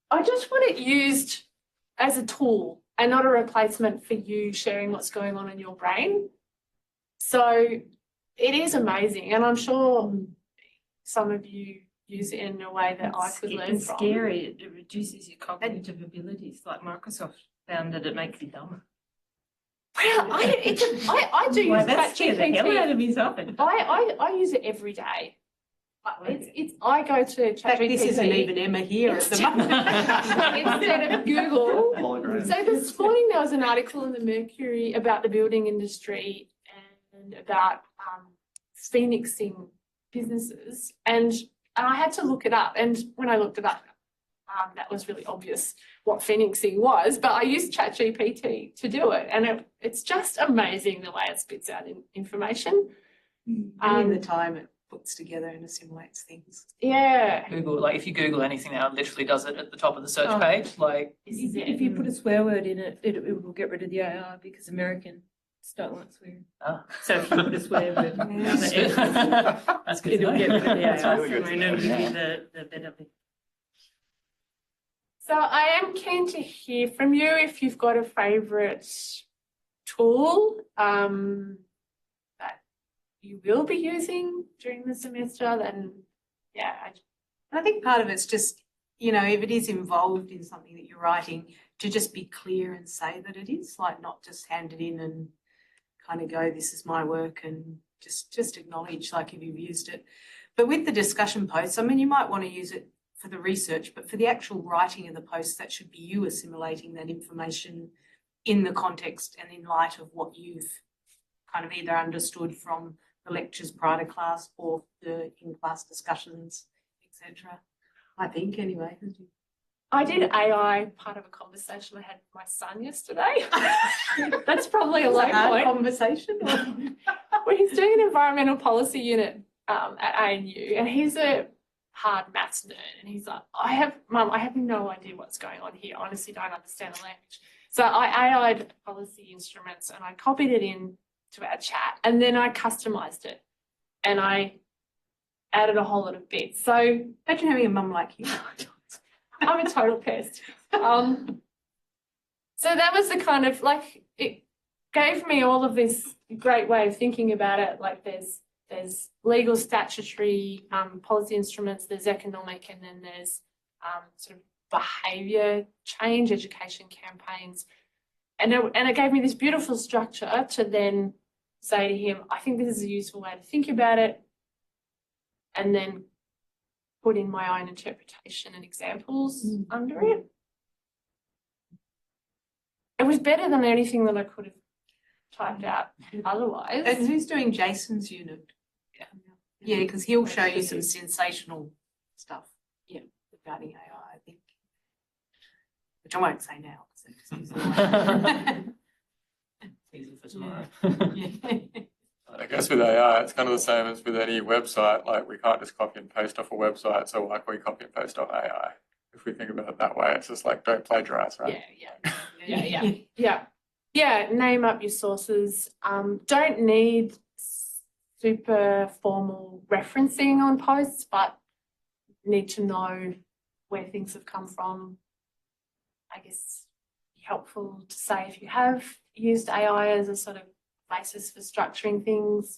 Speaker 2: I just want it used as a tool and not a replacement for you sharing what's going on in your brain. So it is amazing, and I'm sure some of you use it in a way that I could learn
Speaker 9: It's
Speaker 2: from.
Speaker 9: scary. It reduces your cognitive abilities. Like Microsoft found that it makes you dumber.
Speaker 2: Well, I do
Speaker 9: Why,
Speaker 2: use
Speaker 9: that scared the hell out of me often.
Speaker 2: I use it every day. I go to
Speaker 8: In fact, this isn't
Speaker 2: ChatGPT
Speaker 8: even Emma here at the moment.
Speaker 2: instead of Google. So this morning there was an article in the Mercury about the building industry and about phoenixing businesses, and I had to look it up. And when I looked it up, that was really obvious what phoenixing was. But I used ChatGPT to do it, and it's just amazing the way it spits out information.
Speaker 8: And in the time it puts together and assimilates things.
Speaker 2: Yeah.
Speaker 10: Google, like if you Google anything now, it literally does it at the top of the search page. Like
Speaker 9: if you put a swear word in it, it will get rid of the AI because Americans don't like swearing.
Speaker 10: Oh.
Speaker 9: So if you put a swear word,
Speaker 10: That's good. That's good to
Speaker 9: it'll
Speaker 10: know.
Speaker 9: get rid of the
Speaker 10: That's
Speaker 9: AI
Speaker 10: really good to
Speaker 9: and
Speaker 10: know.
Speaker 9: it'll give you the better thing.
Speaker 2: So I am keen to hear from you if you've got a favourite tool that you will be using during the semester. Then, yeah.
Speaker 8: I think part of it's just, you know, if it is involved in something that you're writing, to just be clear and say that it is, like not just hand it in and kind of go, this is my work, and just acknowledge like if you've used it. But with the discussion posts, I mean, you might want to use it for the research, but for the actual writing of the post, that should be you assimilating that information in the context and in light of what you've kind of either understood from the lectures prior to class or the in-class discussions, etc. I think anyway.
Speaker 2: I did AI part of a conversation I had with my son yesterday. That's probably a low point.
Speaker 8: Conversation.
Speaker 2: Well, he's doing an environmental policy unit at ANU, and he's a hard maths nerd, and he's like, Mum, I have no idea what's going on here. I honestly don't understand the language. So I AI'd policy instruments and I copied it in to our chat, and then I customized it and I added a whole lot of bits. So
Speaker 8: imagine having a mum like you.
Speaker 2: I'm a total pest. So that was the kind of, like, it gave me all of this great way of thinking about it. Like there's legal, statutory policy instruments, there's economic, and then there's sort of behaviour change, education campaigns. And it gave me this beautiful structure to then say to him, I think this is a useful way to think about it, and then put in my own interpretation and examples under it. It was better than anything that I could have typed out otherwise.
Speaker 8: And who's doing Jason's unit? Yeah, because he'll show you some sensational stuff. Yeah, regarding AI, I think. Which I won't say now.
Speaker 10: Easy for tomorrow.
Speaker 11: I guess with AI, it's kind of the same as with any website. Like we can't just copy and paste off a website, so why can we copy and paste off AI? If we think about it that way, it's just like don't plagiarize, right?
Speaker 2: Yeah, name up your sources. Don't need super formal referencing on posts, but need to know where things have come from. I guess helpful to say if you have used AI as a sort of basis for structuring things.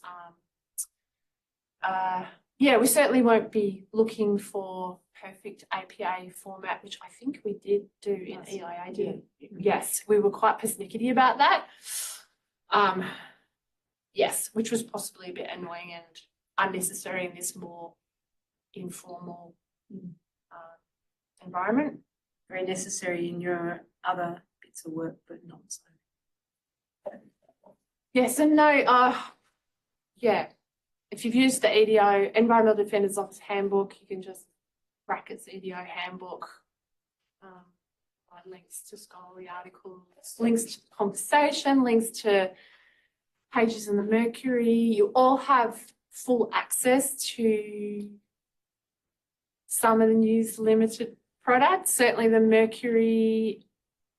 Speaker 2: Yeah, we certainly won't be looking for perfect APA format, which I think we did do in EIAD. Yes, we were quite persnickety about that. Yes, which was possibly a bit annoying and unnecessary in this more informal environment.
Speaker 8: Very necessary in your other bits of work, but not so.
Speaker 2: Yes and no. Yeah, if you've used the EDO, Environmental Defenders Office Handbook, you can just brackets EDO Handbook, links to scholarly articles, links to conversation, links to pages in the Mercury. You all have full access to some of the News Limited products. Certainly the Mercury,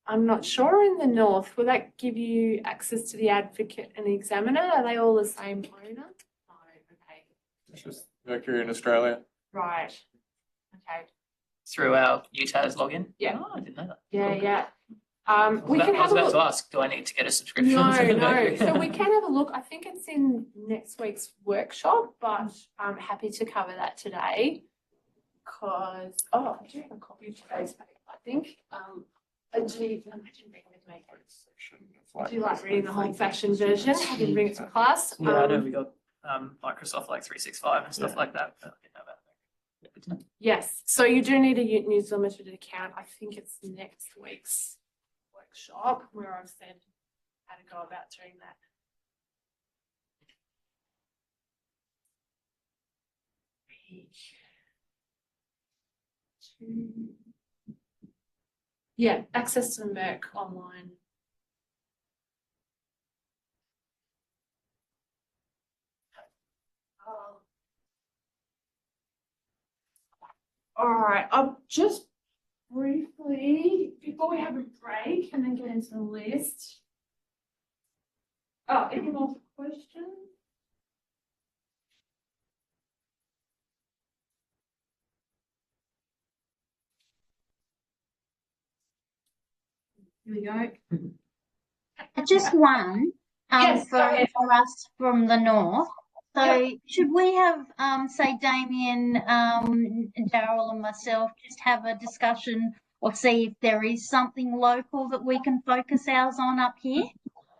Speaker 2: I'm not sure in the North, will that give you access to the Advocate and the Examiner? Are they all the same owner? No, okay.
Speaker 11: It's just Mercury in Australia.
Speaker 2: Right, okay.
Speaker 10: Through our UTAS login?
Speaker 2: Yeah.
Speaker 10: Oh, I didn't know that.
Speaker 2: Yeah,
Speaker 10: Cool.
Speaker 2: yeah.
Speaker 10: I was about to ask, do I need to get a subscription?
Speaker 2: No,
Speaker 10: to the
Speaker 2: no.
Speaker 10: Mercury?
Speaker 2: So we can have a look. I think it's in next week's workshop, but I'm happy to cover that today. Because, I do have a copy of today's paper, I think. I didn't bring it with me. Do you like reading the whole fashion version? I didn't bring it to class.
Speaker 10: Yeah, I know we got Microsoft like 365 and stuff like that. But I didn't know about
Speaker 2: Yes, so you do need a News Limited account. I think it's next week's workshop where I've said how to go about doing that. Yeah, access to Merck online. All right, I'll just briefly, before we have a break and then get into the list. Oh, any more questions? Here we go.
Speaker 1: Just one,
Speaker 2: Yes, go ahead.
Speaker 1: for us from the north. So should we have, say, Damien, Daryl and myself just have a discussion or see if there is something local that we can focus ours on up here?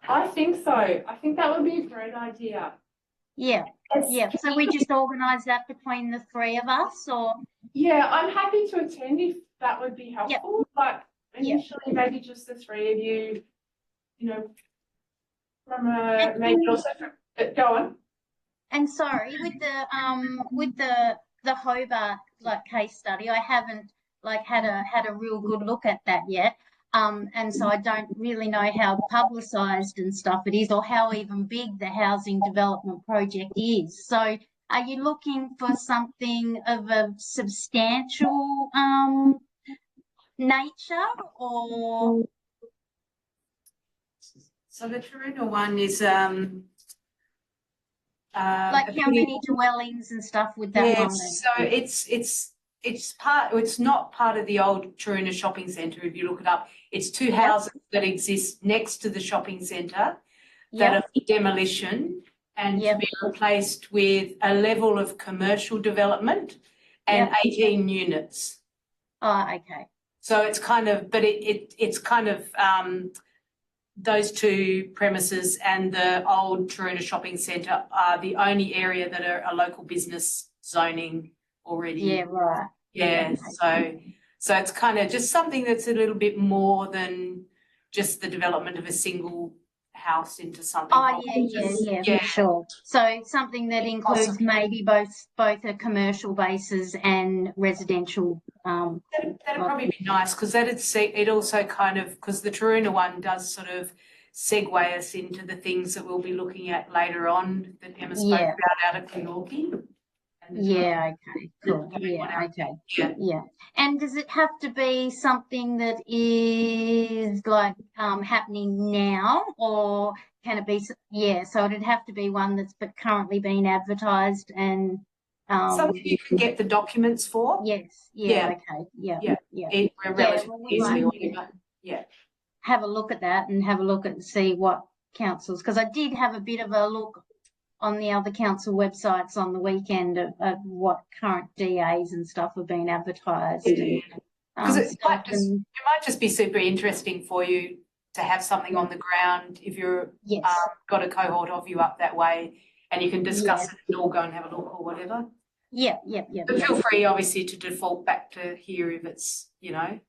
Speaker 2: I think so. I think that would be a great idea.
Speaker 1: Yeah, yeah. So we just organise that between the three of us, or?
Speaker 2: Yeah, I'm happy to attend if that would be helpful, but initially maybe just the three of you, you know, from a, maybe also, go on.
Speaker 1: And sorry, with the Hobart like case study, I haven't like had a real good look at that yet. And so I don't really know how publicised and stuff it is, or how even big the housing development project is. So are you looking for something of a substantial nature, or?
Speaker 8: So the Taroona one is
Speaker 1: Like how many dwellings and stuff would that one be?
Speaker 8: so it's not part of the old Taroona shopping centre. If you look it up, it's two houses that exist next to the shopping centre that are for demolition and to be replaced with a level of commercial development and 18 units.
Speaker 1: Oh, okay.
Speaker 8: So it's kind of, but it's kind of those two premises and the old Taroona shopping centre are the only area that are a local business zoning already.
Speaker 1: Yeah, right.
Speaker 8: Yeah, so it's kind of just something that's a little bit more than just the development of a single house into something.
Speaker 1: Oh, yeah, sure. So something that includes maybe both a commercial basis and residential.
Speaker 8: That'd probably be nice, because it also kind of, because the Taroona one does sort of segue us into the things that we'll be looking at later on that Emma spoke about out at Glenorchy.
Speaker 1: Yeah, okay, cool. Yeah, okay. Yeah. And does it have to be something that is like happening now, or can it be, so it'd have to be one that's currently being advertised and
Speaker 8: something you can get the documents for?
Speaker 1: Yes, okay, yeah.
Speaker 8: We're relatively easily
Speaker 1: have a look at that and have a look at see what councils, because I did have a bit of a look on the other council websites on the weekend of what current DAs and stuff have been advertised.
Speaker 8: Because it might just be super interesting for you to have something on the ground if you're got a cohort of you up that way, and you can discuss it and all go and have a look or whatever. But feel free, obviously, to default back to here if it's, you know,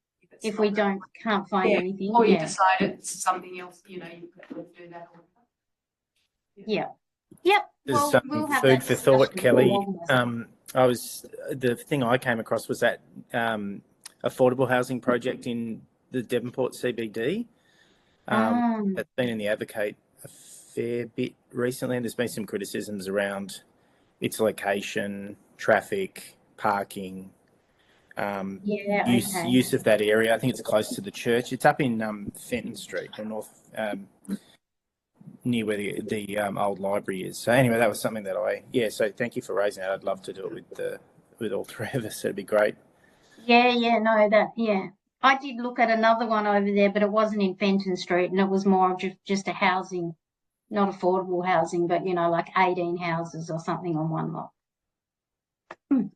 Speaker 1: if we can't find anything,
Speaker 8: or you decide it's something else, you know, you could do that.
Speaker 5: There's
Speaker 1: Well, we'll have
Speaker 5: food
Speaker 1: that
Speaker 5: for thought, Kelly. The thing I came across was that affordable housing project in the Devonport CBD. It's been in the Advocate a fair bit recently, and there's been some criticisms around its location, traffic, parking, use of that area. I think it's close to the church. It's up in Fenton Street, or north, near where the old library is. So anyway, that was something that so thank you for raising that. I'd love to do it with all three of us. It'd be great.
Speaker 1: I did look at another one over there, but it wasn't in Fenton Street, and it was more of just a housing, not affordable housing, but you know, like 18 houses or something on one lot.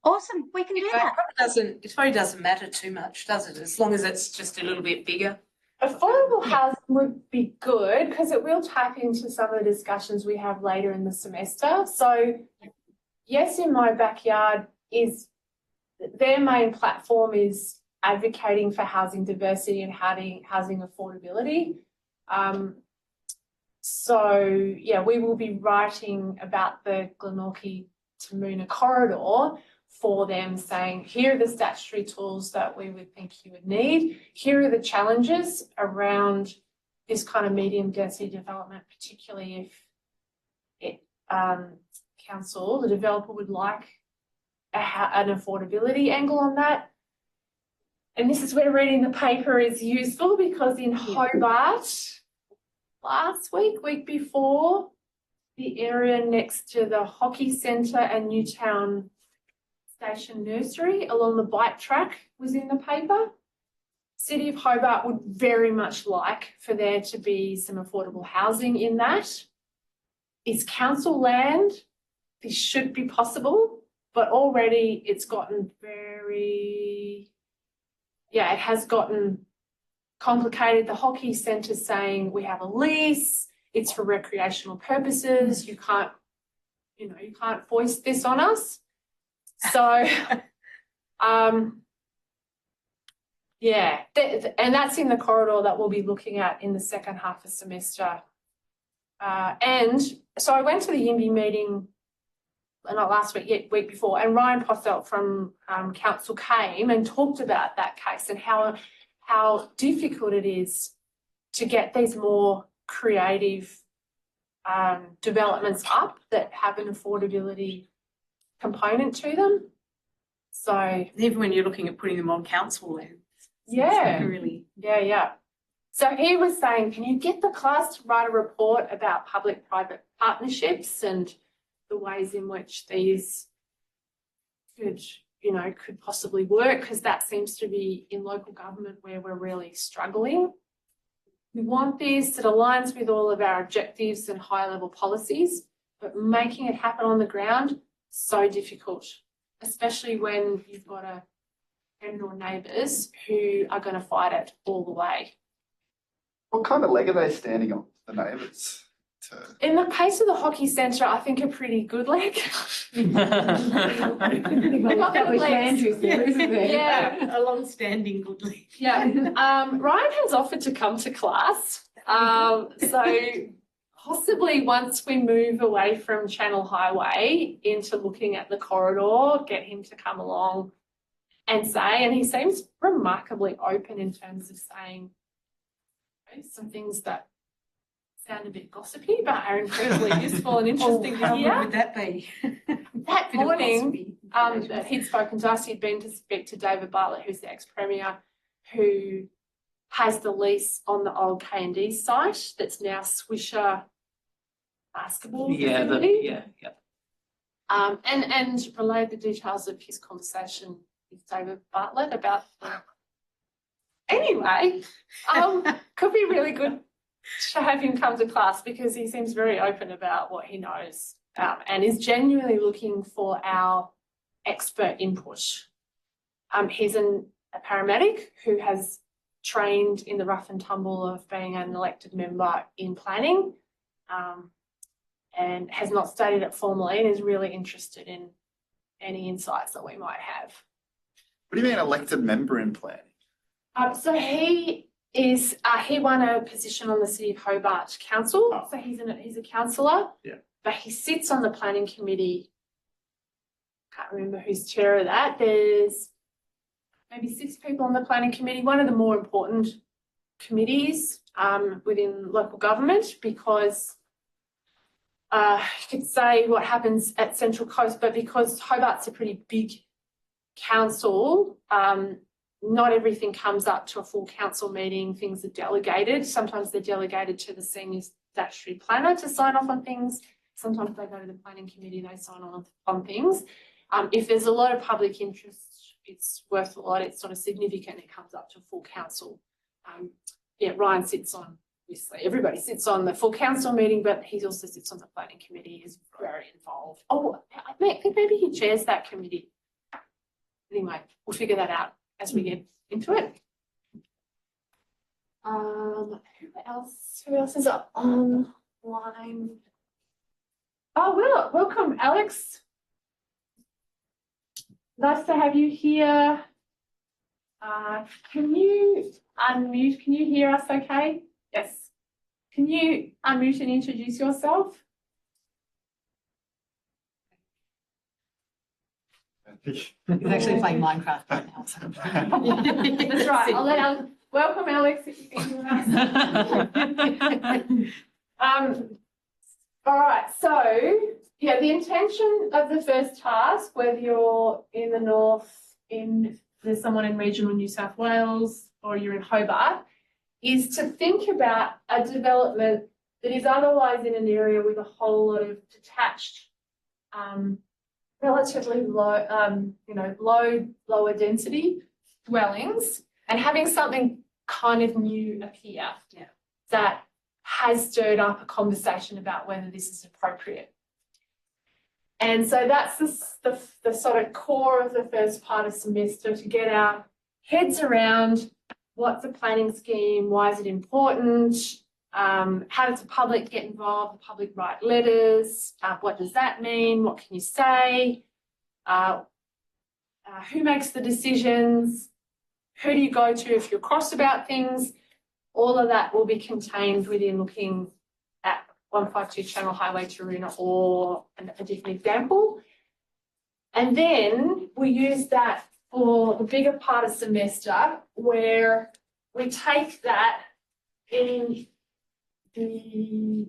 Speaker 1: Awesome, we can do that.
Speaker 8: It probably doesn't matter too much, does it? As long as it's just a little bit bigger.
Speaker 2: Affordable housing would be good, because it will tap into some of the discussions we have later in the semester. So yes, in my backyard is their main platform is advocating for housing diversity and housing affordability. So yeah, we will be writing about the Glenorchy to Moona corridor for them, saying here are the statutory tools that we would think you would need. Here are the challenges around this kind of medium density development, particularly if it, council, the developer would like an affordability angle on that. And this is where reading the paper is useful, because in Hobart last week before, the area next to the hockey centre and Newtown Station Nursery along the bike track was in the paper. City of Hobart would very much like for there to be some affordable housing in that. It's council land. This should be possible, but already it's gotten very, yeah, it has gotten complicated. The hockey centre saying we have a lease, it's for recreational purposes, you can't foist this on us. So, yeah, and that's in the corridor that we'll be looking at in the second half of semester. And so I went to the YIMBY meeting, not last week, yet week before, and Ryan Posselt from council came and talked about that case and how difficult it is to get these more creative developments up that have an affordability component to them. So
Speaker 4: even when you're looking at putting them on council land.
Speaker 2: Yeah,
Speaker 4: Really.
Speaker 2: yeah. So he was saying, can you get the class to write a report about public-private partnerships and the ways in which these could possibly work, because that seems to be in local government where we're really struggling. We want this, it aligns with all of our objectives and high-level policies, but making it happen on the ground, so difficult, especially when you've got a friend or neighbours who are going to fight it all the way.
Speaker 12: What kind of leg are they standing on, the neighbours?
Speaker 2: In the case of the hockey centre, I think a pretty good leg.
Speaker 4: Yeah, a long-standing good leg.
Speaker 2: Yeah. Ryan has offered to come to class. So possibly once we move away from Channel Highway into looking at the corridor, get him to come along and say, and he seems remarkably open in terms of saying some things that sound a bit gossipy but are incredibly useful and interesting to hear.
Speaker 4: How would that be?
Speaker 2: That morning, he'd spoken to us, he'd been to speak to David Bartlett, who's the ex-premier, who has the lease on the old K&D site that's now Swisher basketball facility. And relayed the details of his conversation with David Bartlett about anyway, could be really good to have him come to class, because he seems very open about what he knows and is genuinely looking for our expert input. He's a paramedic who has trained in the rough and tumble of being an elected member in planning and has not studied it formally and is really interested in any insights that we might have.
Speaker 12: What do you mean elected member in planning?
Speaker 2: So he won a position on the City of Hobart Council. Oh. So he's a councillor.
Speaker 12: Yeah.
Speaker 2: But he sits on the planning committee. Can't remember who's chair of that. There's maybe 6 people on the planning committee, one of the more important committees within local government, because you could say what happens at Central Coast, but because Hobart's a pretty big council, not everything comes up to a full council meeting. Things are delegated. Sometimes they're delegated to the senior statutory planner to sign off on things. Sometimes they go to the planning committee, they sign off on things. If there's a lot of public interest, it's worth a lot, it's sort of significant, it comes up to full council. Ryan sits on, obviously, everybody sits on the full council meeting, but he also sits on the planning committee, is very involved. Oh, I think maybe he chairs that committee. Anyway, we'll figure that out as we get into it. Who else is up online? Oh, well, welcome, Alex. Nice to have you here. Can you unmute? Can you hear us okay? Yes. Can you unmute and introduce yourself?
Speaker 8: He's actually playing Minecraft right now. So.
Speaker 2: That's right. I'll let Alex, welcome Alex if you can hear us. All right, so yeah, the intention of the first task, whether you're in the north, there's someone in regional New South Wales, or you're in Hobart, is to think about a development that is otherwise in an area with a whole lot of detached, relatively low, lower density dwellings, and having something kind of new appear that has stirred up a conversation about whether this is appropriate. And so that's the sort of core of the first part of semester, to get our heads around what's a planning scheme, why is it important, how does the public get involved, the public write letters, what does that mean, what can you say, who makes the decisions, who do you go to if you're cross about things. All of that will be contained within looking at 152 Channel Highway Taroona or a different example. And then we use that for the bigger part of semester, where we take that in the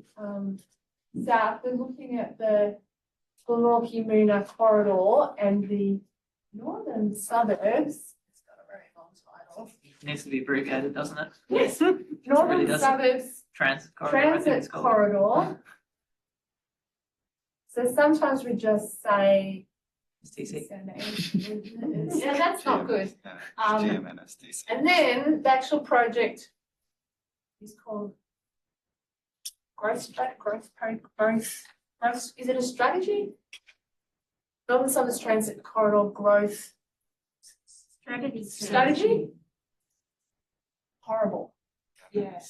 Speaker 2: south. We're looking at the Glenorchy-Moona corridor and the northern suburbs.
Speaker 10: Needs to be abbreviated, doesn't it?
Speaker 2: Yes,
Speaker 10: It
Speaker 2: northern
Speaker 10: really doesn't.
Speaker 2: suburbs
Speaker 10: Transit corridor. I think it's
Speaker 2: transit
Speaker 10: called.
Speaker 2: corridor. So sometimes we just say
Speaker 10: STC.
Speaker 2: yeah, that's not good. And then the actual project is called growth. Is it a strategy? Northern Suburbs Transit Corridor Growth Strategy. Horrible. Yeah.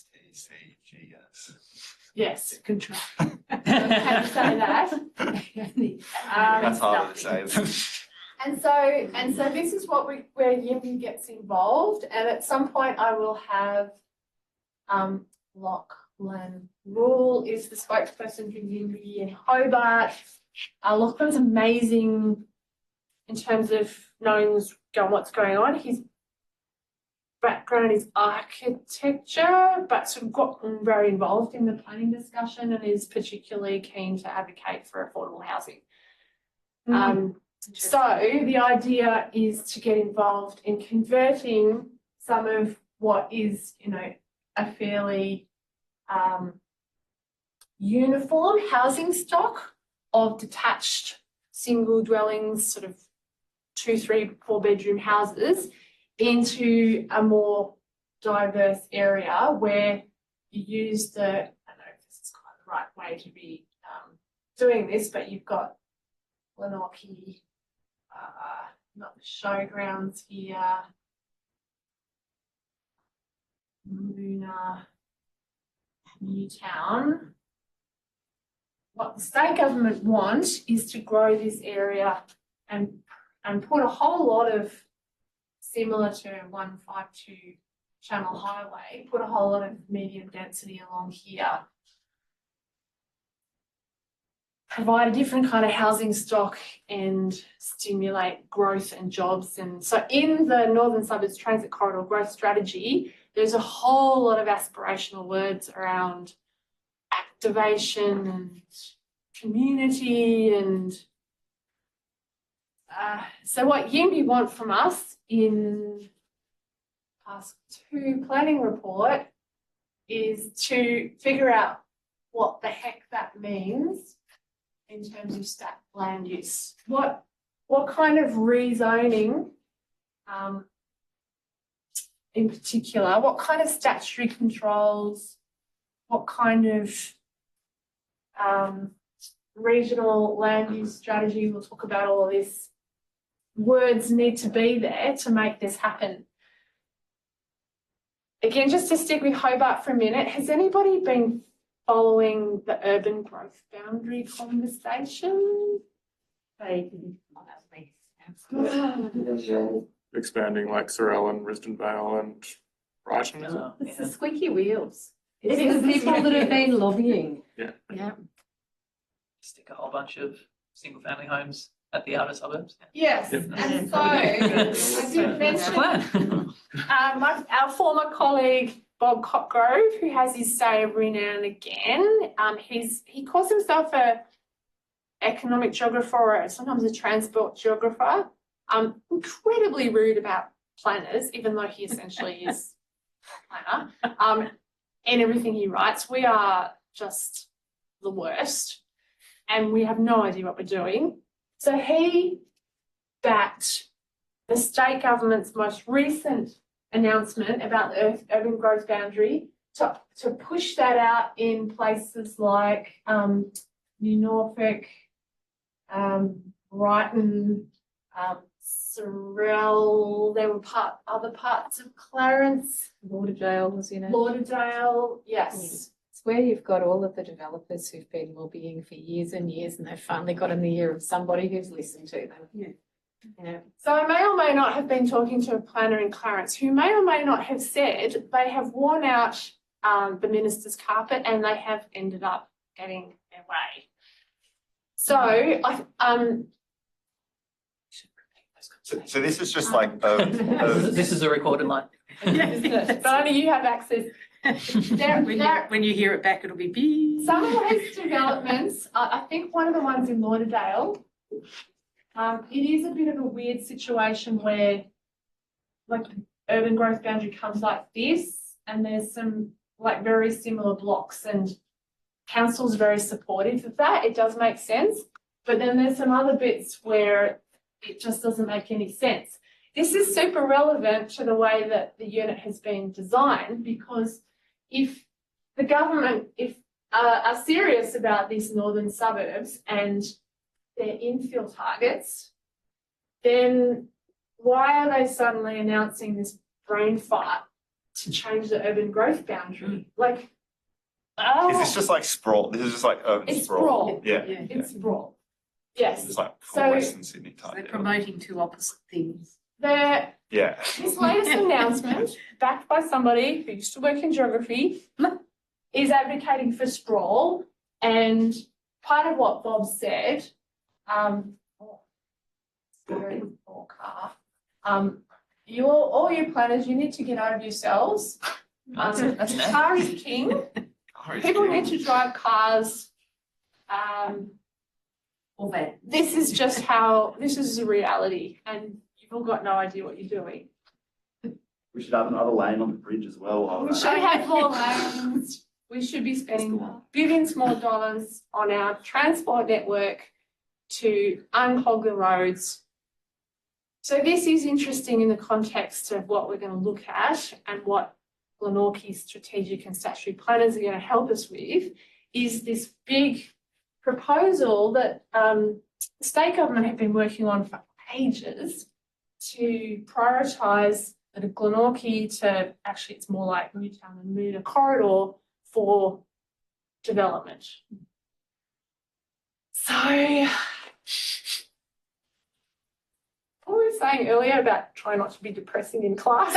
Speaker 2: Yes. Control. Can you say that?
Speaker 12: That's harder to say.
Speaker 2: And so this is where Yimby gets involved, and at some point I will have Lachlan Rule is the spokesperson for Yimby in Hobart. Lachlan's amazing in terms of knowing what's going on. His background is architecture, but sort of got very involved in the planning discussion and is particularly keen to advocate for affordable housing. So the idea is to get involved in converting some of what is, a fairly uniform housing stock of detached single dwellings, sort of 2, 3, 4 bedroom houses, into a more diverse area where you use I don't know if this is quite the right way to be doing this, but you've got Glenorchy, not the showgrounds here, Moona, Newtown. What the state government want is to grow this area and put a whole lot of, similar to 152 Channel Highway, put a whole lot of medium density along here. Provide a different kind of housing stock and stimulate growth and jobs. And so in the Northern Suburbs Transit Corridor Growth Strategy, there's a whole lot of aspirational words around activation and community. And so what Yimby want from us in Task 2 planning report is to figure out what the heck that means in terms of stat land use. What kind of rezoning, in particular, what kind of statutory controls, what kind of regional land use strategy, we'll talk about all of this, words need to be there to make this happen. Again, just to stick with Hobart for a minute, has anybody been following the urban growth boundary conversation?
Speaker 11: expanding like Sorel and Risdon Vale and Brighton. Is it?
Speaker 8: It's the squeaky wheels.
Speaker 2: It
Speaker 8: It's
Speaker 2: is.
Speaker 8: the people that have been lobbying.
Speaker 11: Yeah.
Speaker 8: Yeah.
Speaker 10: Stick a whole bunch of single family homes at the outer suburbs.
Speaker 2: Yes,
Speaker 11: Yep.
Speaker 2: and so I did mention our former colleague Bob Cotgrove, who has his say every now and again. He calls himself a economic geographer or sometimes a transport geographer. Incredibly rude about planners, even though he essentially is a planner. In everything he writes, we are just the worst, and we have no idea what we're doing. So he backed the state government's most recent announcement about the urban growth boundary to push that out in places like New Norfolk, Brighton, Sorel. There were other parts of Clarence.
Speaker 8: Lauderdale was in it.
Speaker 2: Lauderdale, yes.
Speaker 8: It's where you've got all of the developers who've been lobbying for years and years, and they've finally got in the ear of somebody who's listened to them.
Speaker 2: Yeah.
Speaker 8: Yeah.
Speaker 2: So I may or may not have been talking to a planner in Clarence who may or may not have said they have worn out the minister's carpet and they have ended up getting their way. So
Speaker 12: So this is just like
Speaker 10: This is a recorded line.
Speaker 2: but only you have access.
Speaker 8: When you hear it back, it'll be beep.
Speaker 2: Some of those developments, I think one of the ones in Lauderdale, it is a bit of a weird situation where like urban growth boundary comes like this and there's some like very similar blocks and council's very supportive of that. It does make sense. But then there's some other bits where it just doesn't make any sense. This is super relevant to the way that the unit has been designed, because if the government are serious about these northern suburbs and their infill targets, then why are they suddenly announcing this brain fart to change the urban growth boundary? Like,
Speaker 12: Is this just like sprawl? This is just like urban
Speaker 2: it's
Speaker 12: sprawl.
Speaker 2: sprawl.
Speaker 12: Yeah.
Speaker 2: It's sprawl. Yes.
Speaker 12: It's like
Speaker 2: So-
Speaker 12: Western Sydney type.
Speaker 8: They're promoting two opposite things.
Speaker 2: They're
Speaker 12: Yeah.
Speaker 2: This latest announcement, backed by somebody who used to work in geography, is advocating for sprawl. And part of what Bob said, very poor car. All you planners, you need to get over yourselves.
Speaker 10: That's nice.
Speaker 2: Car is king. People need to drive cars.
Speaker 8: Or van.
Speaker 2: This is a reality, and you've all got no idea what you're doing.
Speaker 12: We should have another lane on the bridge as well.
Speaker 2: We should have more lanes. We should be spending billions more dollars on our transport network to unclog the roads. So this is interesting in the context of what we're going to look at, and what Glenorchy's strategic and statutory planners are going to help us with, is this big proposal that the state government have been working on for ages to prioritise the Glenorchy to, actually it's more like Newtown and Moona corridor for development. So, what we were saying earlier about trying not to be depressing in class.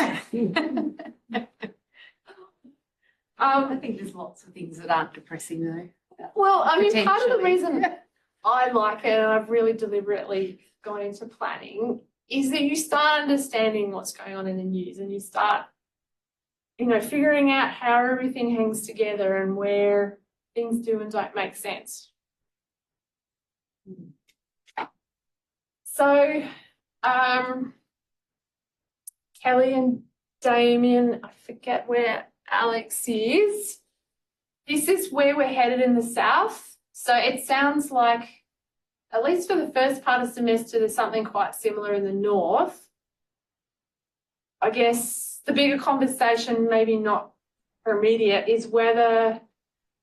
Speaker 8: I think there's lots of things that aren't depressing though.
Speaker 2: Well, I mean, part of the
Speaker 8: Potentially.
Speaker 2: reason I like it, and I've really deliberately gone into planning, is that you start understanding what's going on in the news, and you start, figuring out how everything hangs together and where things do and don't make sense. So, Kelly and Damien, I forget where Alex is. This is where we're headed in the south. So it sounds like, at least for the first part of semester, there's something quite similar in the north. I guess the bigger conversation, maybe not for immediate, is whether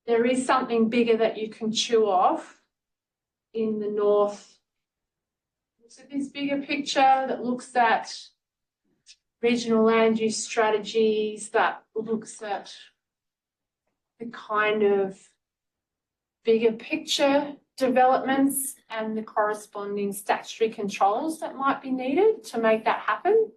Speaker 2: there is something bigger that you can chew off in the north. So this bigger picture that looks at regional land use strategies, that looks at the kind of bigger picture developments and the corresponding statutory controls that might be needed to make that happen.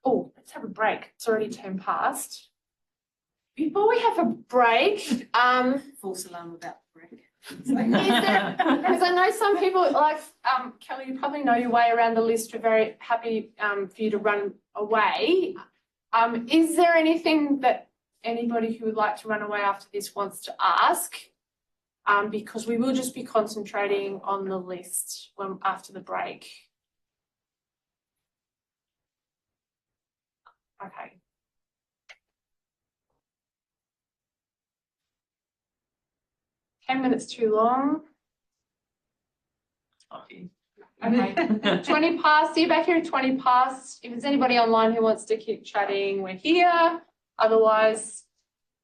Speaker 2: Oh, let's have a break. It's already 10 past. Before we have a break,
Speaker 8: False alarm about the break.
Speaker 2: because I know some people like Kelly, you probably know your way around the list. We're very happy for you to run away. Is there anything that anybody who would like to run away after this wants to ask? Because we will just be concentrating on the list after the break. Okay. $10 too long.
Speaker 10: Okay.
Speaker 2: Okay, 20 past. See you back here at 20 past. If there's anybody online who wants to keep chatting, we're here. Otherwise,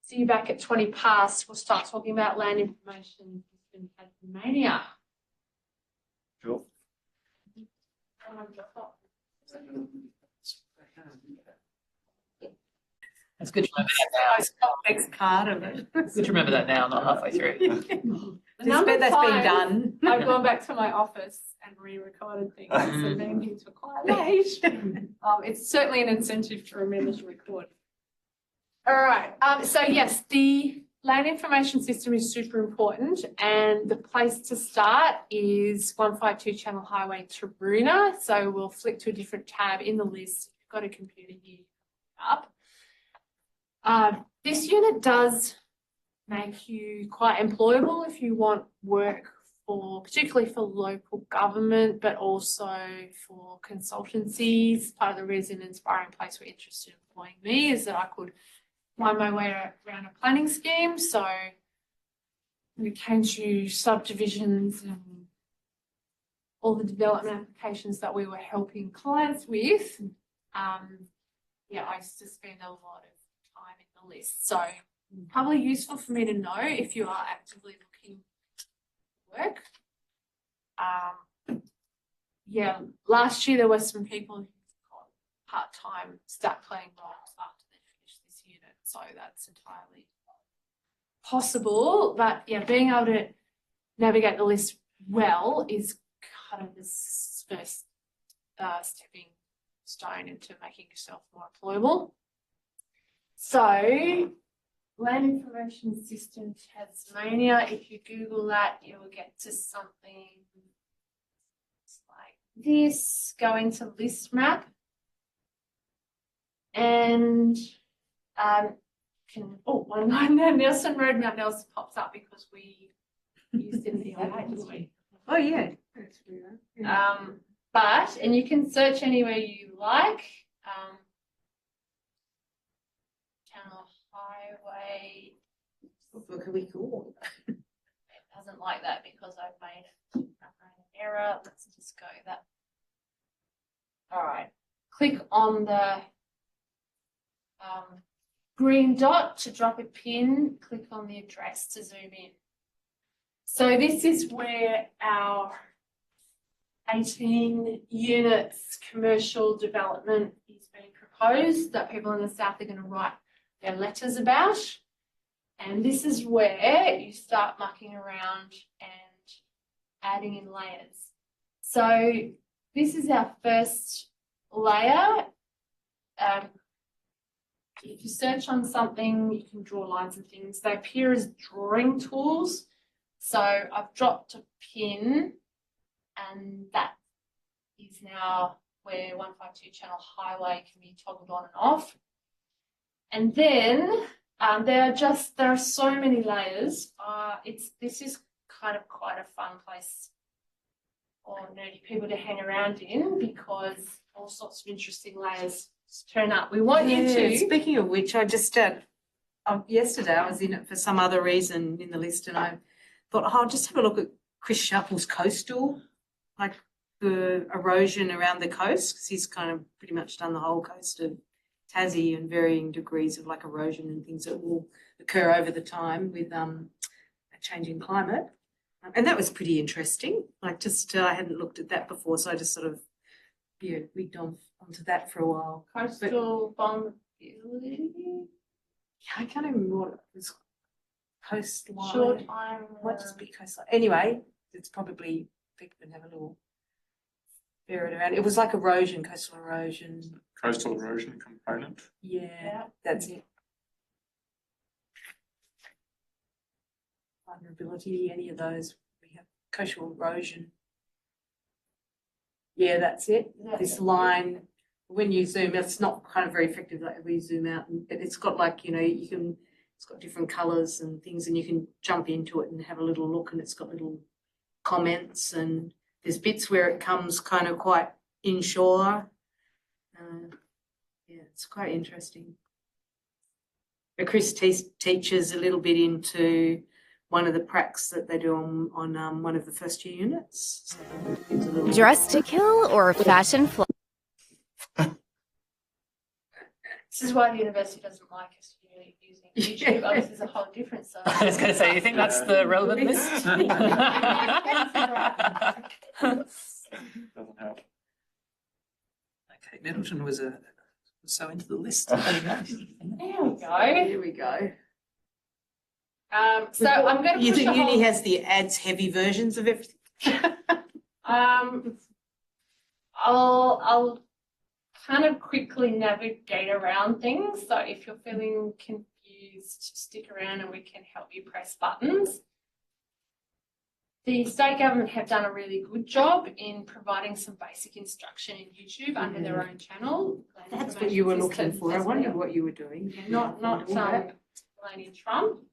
Speaker 2: see you back at 20 past. We'll start talking about land information in Tasmania.
Speaker 12: Sure.
Speaker 10: It's good to remember that now.
Speaker 8: Most complex part of it.
Speaker 10: It's good to remember that now, not halfway through.
Speaker 8: That's been done.
Speaker 2: I've gone back to my office and re-recorded things, so then things were quite late. It's certainly an incentive to remember to record. All right. So yes, the land information system is super important, and the place to start is 152 Channel Highway Taroona. So we'll flick to a different tab in the list. If you've got a computer here up. This unit does make you quite employable if you want work for, particularly for local government, but also for consultancies. Part of the reason Inspiring Place were interested in employing me is that I could find my way around a planning scheme. So when it came to subdivisions and all the development applications that we were helping clients with, yeah, I used to spend a lot of time in the list. So probably useful for me to know if you are actively looking for work. Yeah, last year there were some people who got part-time start playing roles after they finished this unit. So that's entirely possible. But yeah, being able to navigate the list well is kind of the first stepping stone into making yourself more employable. So, Land Information System Tasmania, if you Google that, you will get to something like this. Go into list map and one line there, Nelson Road, Mount Nelson pops up because we used it in the old days, didn't we?
Speaker 8: Oh yeah.
Speaker 2: And you can search anywhere you like. Channel Highway.
Speaker 8: What can we call it?
Speaker 2: It doesn't like that because I've made an error. Let's just go that. All right. Click on the green dot to drop a pin. Click on the address to zoom in. So this is where our 18 units commercial development is being proposed that people in the south are going to write their letters about. And this is where you start mucking around and adding in layers. So this is our first layer. If you search on something, you can draw lines and things. They appear as drawing tools. So I've dropped a pin, and that is now where 152 Channel Highway can be toggled on and off. And then there are so many layers. This is kind of quite a fun place for nerdy people to hang around in because all sorts of interesting layers turn up. We want you to.
Speaker 8: Speaking of which, I just yesterday I was in it for some other reason in the list, and I thought, oh, I'll just have a look at Chris Shuffle's coastal, like the erosion around the coast, because he's kind of pretty much done the whole coast of Tassie and varying degrees of like erosion and things that will occur over the time with a changing climate.
Speaker 4: And that was pretty interesting. Like just, I hadn't looked at that before, so I just sort of, yeah, wigged onto that for a while.
Speaker 2: Coastal vulnerability.
Speaker 4: Yeah, I can't even remember what it was. Coastline.
Speaker 2: Short time.
Speaker 4: What does be coastline? Anyway, it's probably, people can have a little ferret around. It was like erosion, coastal erosion.
Speaker 11: Coastal erosion component.
Speaker 4: Yeah, that's it. Vulnerability, any of those. We have coastal erosion. Yeah, that's it. This line, when you zoom, it's not kind of very effective like we zoom out, but it's got like, you know, it's got different colours and things, and you can jump into it and have a little look, and it's got little comments, and there's bits where it comes kind of quite inshore. Yeah, it's quite interesting. But Chris teaches a little bit into one of the pracs that they do on one of the first year units. So
Speaker 16: Dress to kill or fashion fly?
Speaker 2: This is why the university doesn't like us really using YouTube. Oh, this is a whole different subject.
Speaker 10: I was going to say, you think that's the relevant list?
Speaker 11: Doesn't help.
Speaker 4: Okay, Nettleton was so into the list.
Speaker 2: There we go.
Speaker 4: There we go.
Speaker 2: So I'm going to
Speaker 4: You
Speaker 2: push
Speaker 4: think
Speaker 2: a whole,
Speaker 4: uni has the ads heavy versions of everything?
Speaker 2: I'll kind of quickly navigate around things. So if you're feeling confused, stick around and we can help you press buttons. The state government have done a really good job in providing some basic instruction in YouTube under their own channel.
Speaker 4: That's what you were looking for. I wondered what you were doing.
Speaker 2: Not Melania Trump.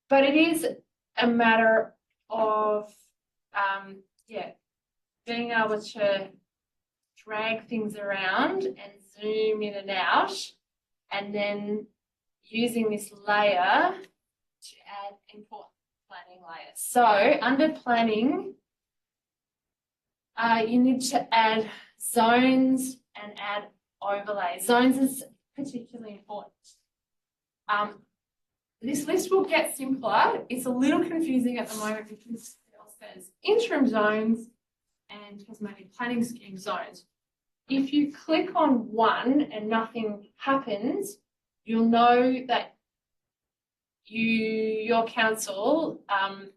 Speaker 2: But it is a matter of being able to drag things around and zoom in and out, and then using this layer to add important planning layers. So under planning, you need to add zones and add overlays. Zones is particularly important. This list will get simpler. It's a little confusing at the moment because it all says interim zones and Tasmanian planning scheme zones. If you click on one and nothing happens, you'll know that your council are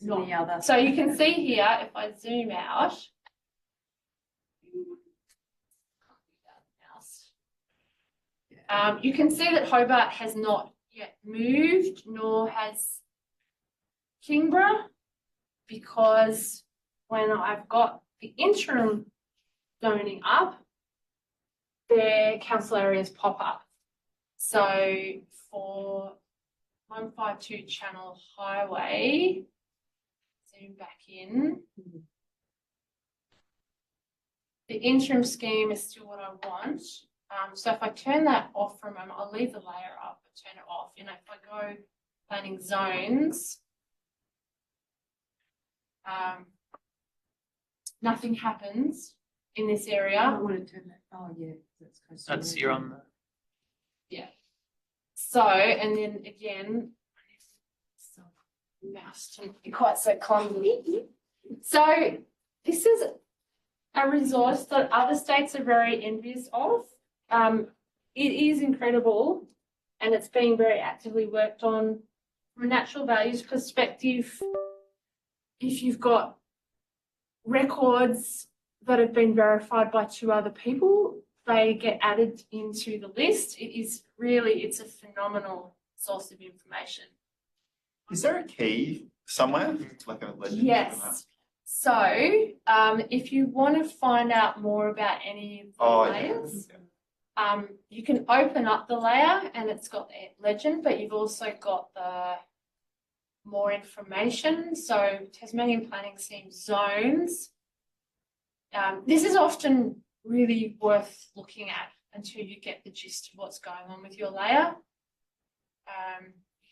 Speaker 2: not.
Speaker 4: The other.
Speaker 2: So you can see here, if I zoom out, you can see that Hobart has not yet moved, nor has Kingborough, because when I've got the interim zoning up, their council areas pop up. So for 152 Channel Highway, zoom back in. The interim scheme is still what I want. So if I turn that off for a moment, I'll leave the layer up and turn it off. And if I go planning zones, nothing happens in this area.
Speaker 4: I want to turn that. Oh yeah,
Speaker 10: That's you're on the.
Speaker 2: Yeah. So, and then again, mouse to not be quite so clumsy. So this is a resource that other states are very envious of. It is incredible, and it's being very actively worked on from a natural values perspective. If you've got records that have been verified by 2 other people, they get added into the list. It's a phenomenal source of information.
Speaker 12: Is there a key somewhere? Like a legend?
Speaker 2: Yes. So if you want to find out more about any of the layers, you can open up the layer and it's got the legend, but you've also got the more information. So Tasmanian planning scheme zones. This is often really worth looking at until you get the gist of what's going on with your layer.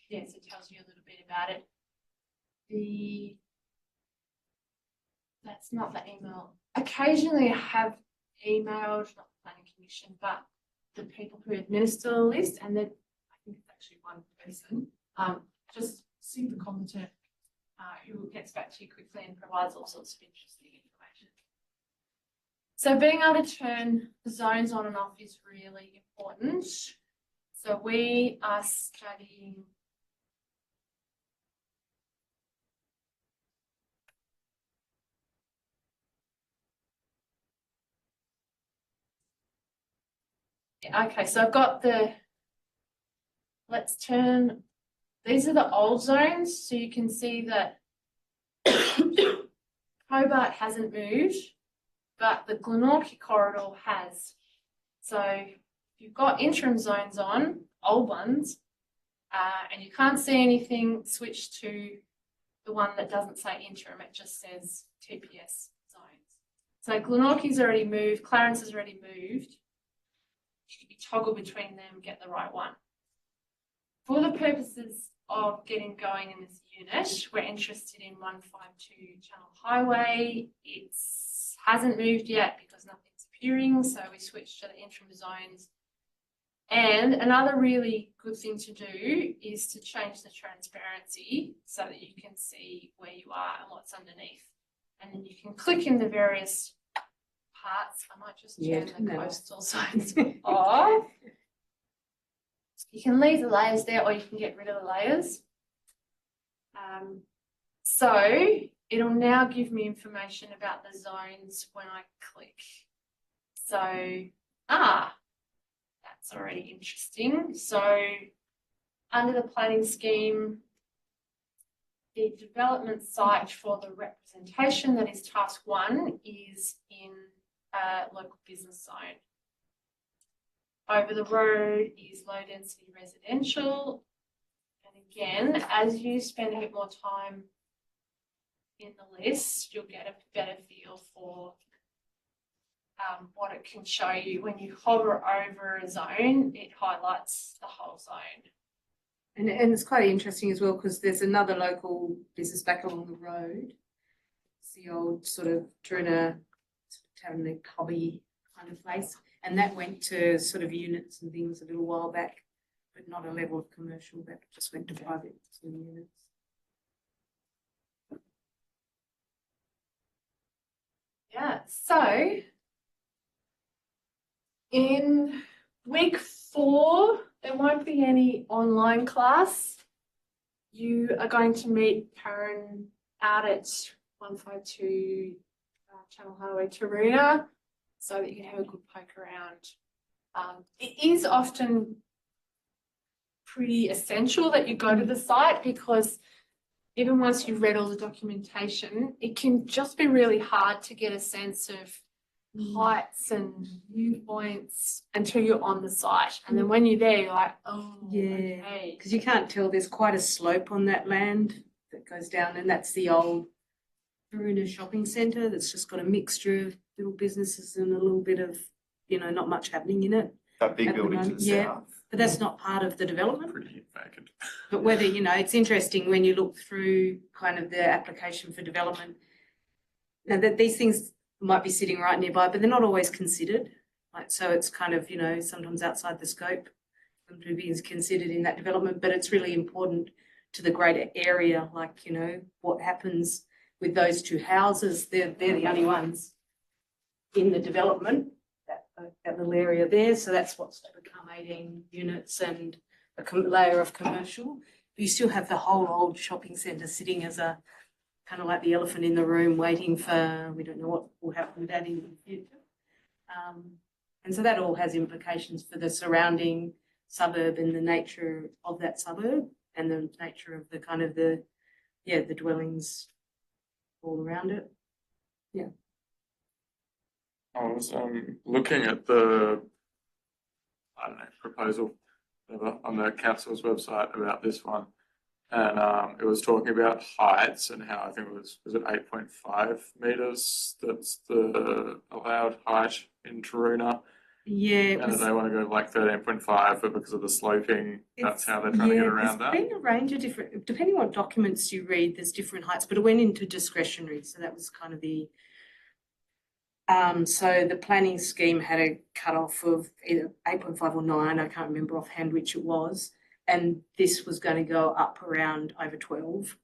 Speaker 2: Yes, it tells you a little bit about it. That's not the email. Occasionally I have emailed, not the planning commission, but the people who administer the list, and then I can actually one person, just super competent, who gets back to you quickly and provides all sorts of interesting information. So being able to turn the zones on and off is really important. So we are studying okay, so I've got let's turn, these are the old zones. So you can see that Hobart hasn't moved, but the Glenorchy corridor has. So if you've got interim zones on, old ones, and you can't see anything, switch to the one that doesn't say interim, it just says TPS zones. So Glenorchy's already moved, Clarence has already moved. You toggle between them, get the right one. For the purposes of getting going in this unit, we're interested in 152 Channel Highway. It hasn't moved yet because nothing's appearing, so we switched to the interim zones. And another really good thing to do is to change the transparency so that you can see where you are and what's underneath. And then you can click in the various parts. I might just turn the coastal zones off. You can leave the layers there or you can get rid of the layers. So it'll now give me information about the zones when I click. So, that's already interesting. So under the planning scheme, the development site for the representation, that is task 1, is in a local business zone. Over the road is low density residential. And again, as you spend a bit more time in the list, you'll get a better feel for what it can show you. When you hover over a zone, it highlights the whole zone.
Speaker 8: And it's quite interesting as well because there's another local business back along the road. It's the old sort of Drina town, the hobby kind of place. And that went to sort of units and things a little while back, but not a level of commercial, that just went to private sort of units.
Speaker 2: Yeah, so in week 4, there won't be any online class. You are going to meet Karen out at 152 Channel Highway, Taroona, so that you can have a good poke around. It is often pretty essential that you go to the site because even once you've read all the documentation, it can just be really hard to get a sense of heights and viewpoints until you're on the site. And then when you're there, you're like, oh,
Speaker 8: yeah,
Speaker 2: okay.
Speaker 8: Because you can't tell, there's quite a slope on that land that goes down, and that's the old Taroona shopping centre that's just got a mixture of little businesses and a little bit of, not much happening in it.
Speaker 12: That big building to the south.
Speaker 8: But that's not part of the development.
Speaker 11: Pretty vacant.
Speaker 8: But whether, it's interesting when you look through kind of the application for development, now that these things might be sitting right nearby, but they're not always considered. So it's kind of, sometimes outside the scope to be considered in that development, but it's really important to the greater area, like, what happens with those 2 houses. They're the only ones in the development, that little area there. So that's what's to become 18 units and a layer of commercial. But you still have the whole old shopping centre sitting as a kind of like the elephant in the room waiting for, we don't know what will happen with that in the future. And so that all has implications for the surrounding suburb and the nature of that suburb and the nature of the kind of the dwellings all around it. Yeah.
Speaker 11: I was looking at the, proposal on the council's website about this one, and it was talking about heights and how I think it was it 8.5 metres that's the allowed height in Taroona.
Speaker 8: Yeah,
Speaker 11: and they want to go like 13.5, but because of the sloping, that's how they're trying to get around that.
Speaker 8: There's been a range of different, depending on what documents you read, there's different heights, but it went into discretionary, so that was kind of the. So the planning scheme had a cutoff of either 8.5 or 9. I can't remember offhand which it was, and this was going to go up around over 12.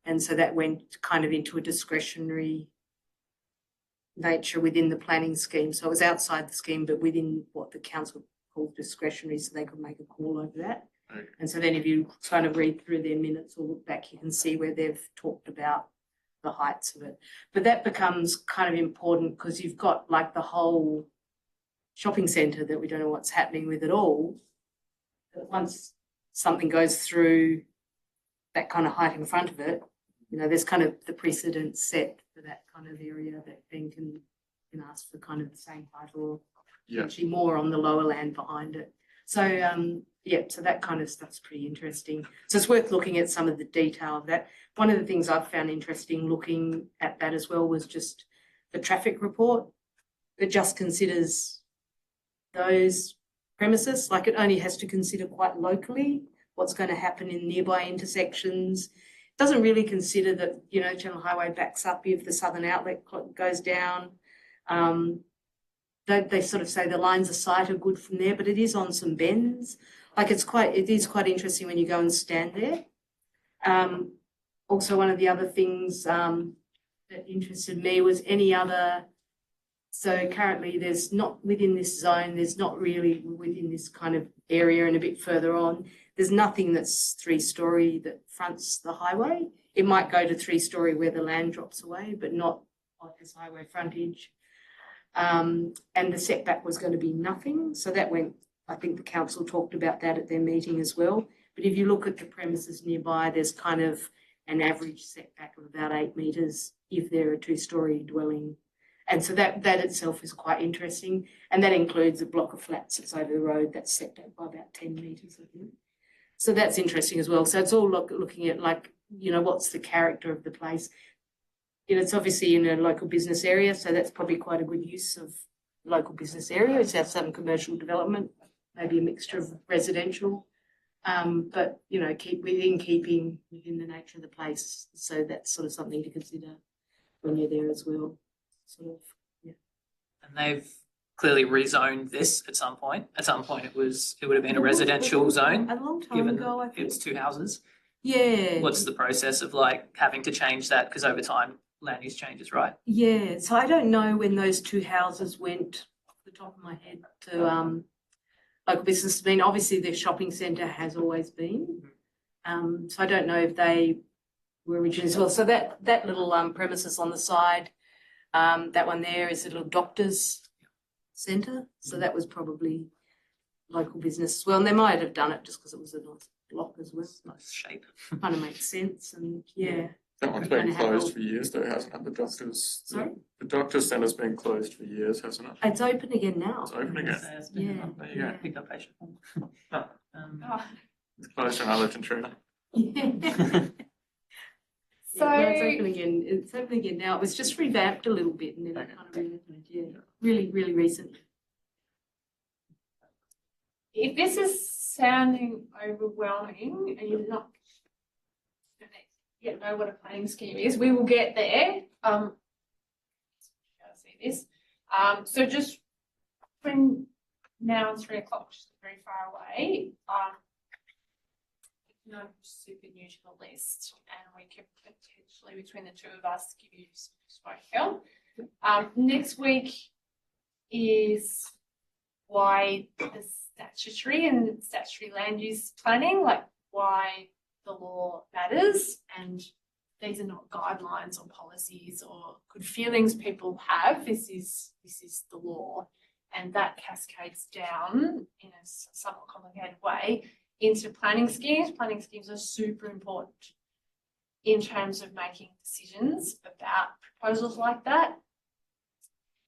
Speaker 8: And so that went kind of into a discretionary nature within the planning scheme. So it was outside the scheme, but within what the council called discretionary, so they could make a call over that.
Speaker 11: Okay.
Speaker 8: And so then if you kind of read through their minutes or look back, you can see where they've talked about the heights of it. But that becomes kind of important because you've got like the whole shopping centre that we don't know what's happening with at all. But once something goes through that kind of height in front of it, you know, there's kind of the precedent set for that kind of area that then can ask for kind of the same height or actually more on the lower land behind it. So yeah, so that kind of stuff's pretty interesting. So it's worth looking at some of the detail of that. One of the things I've found interesting looking at that as well was just the traffic report. It just considers those premises, like it only has to consider quite locally what's going to happen in nearby intersections. It doesn't really consider that, you know, Channel Highway backs up if the Southern Outlet goes down. They sort of say the lines of sight are good from there, but it is on some bends. Like it is quite interesting when you go and stand there. Also, one of the other things that interested me was any other. So currently there's not within this zone, there's not really within this kind of area and a bit further on, there's nothing that's 3-story that fronts the highway. It might go to 3-story where the land drops away, but not on this highway frontage. And the setback was going to be nothing. So that went, I think the council talked about that at their meeting as well. But if you look at the premises nearby, there's kind of an average setback of about 8 metres if they're a 2-story dwelling. And so that itself is quite interesting. And that includes a block of flats that's over the road that's set back by about 10 metres, I think. So that's interesting as well. So it's all looking at, like, you know, what's the character of the place. You know, it's obviously in a local business area, so that's probably quite a good use of local business area. It's have some commercial development, maybe a mixture of residential, but, you know, keeping within the nature of the place. So that's sort of something to consider when you're there as well. Sort of, yeah.
Speaker 10: And they've clearly rezoned this at some point. At some point it would have been a residential zone.
Speaker 8: A long time
Speaker 10: given
Speaker 8: ago, I think.
Speaker 10: It's 2 houses.
Speaker 8: Yeah.
Speaker 10: What's the process of like having to change that? Because over time land use changes, right?
Speaker 8: Yeah. So I don't know when those 2 houses went off the top of my head to local business. I mean, obviously the shopping centre has always been. So I don't know if they were originally as well. So that little premises on the side, that one there is a little doctor's centre. So that was probably local business as well. And they might have done it just because it was a nice block as well.
Speaker 10: Nice shape.
Speaker 8: Kind of makes sense. And yeah.
Speaker 11: That one's been closed for years though, hasn't it? The doctor's.
Speaker 8: Sorry?
Speaker 11: The doctor's centre's been closed for years, hasn't it?
Speaker 8: It's open again now.
Speaker 11: It's open again.
Speaker 8: Yeah.
Speaker 11: There you go.
Speaker 10: Picked up patient.
Speaker 11: It's closed when I lived in Trina.
Speaker 8: So yeah, it's open again. It's open again now. It was just revamped a little bit and then it kind of reopened. Yeah, really, really recent.
Speaker 2: If this is sounding overwhelming and you're not going to yet know what a planning scheme is, we will get there. See this. So just when now it's 3 o'clock, which is very far away. No, super new to the list, and we could potentially between the two of us give you some exposure. Next week is why the statutory and statutory land use planning, like why the law matters, and these are not guidelines or policies or good feelings people have. This is the law, and that cascades down in a somewhat complicated way into planning schemes. Planning schemes are super important in terms of making decisions about proposals like that.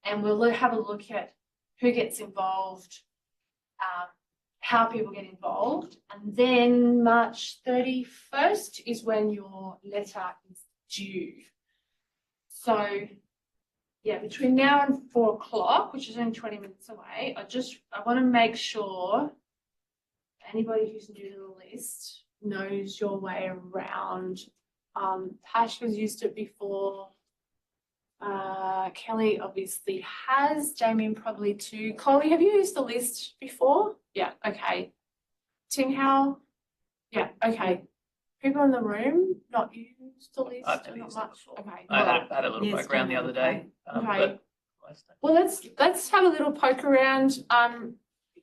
Speaker 2: And we'll have a look at who gets involved, how people get involved. And then March 31st is when your letter is due. So yeah, between now and 4 o'clock, which is only 20 minutes away, I want to make sure anybody who's new to the list knows your way around. Tash has used it before. Kelly obviously has. Damien probably too. Collie, have you used the list before? Yeah, okay. Ting Hao? Yeah, okay. People in the room, not used at least,
Speaker 10: I've never
Speaker 2: not
Speaker 10: used it
Speaker 2: much.
Speaker 10: before.
Speaker 2: Okay.
Speaker 10: I had a little
Speaker 8: Yes,
Speaker 10: poke around the other day.
Speaker 2: Okay.
Speaker 10: But
Speaker 2: Well, let's have a little poke around.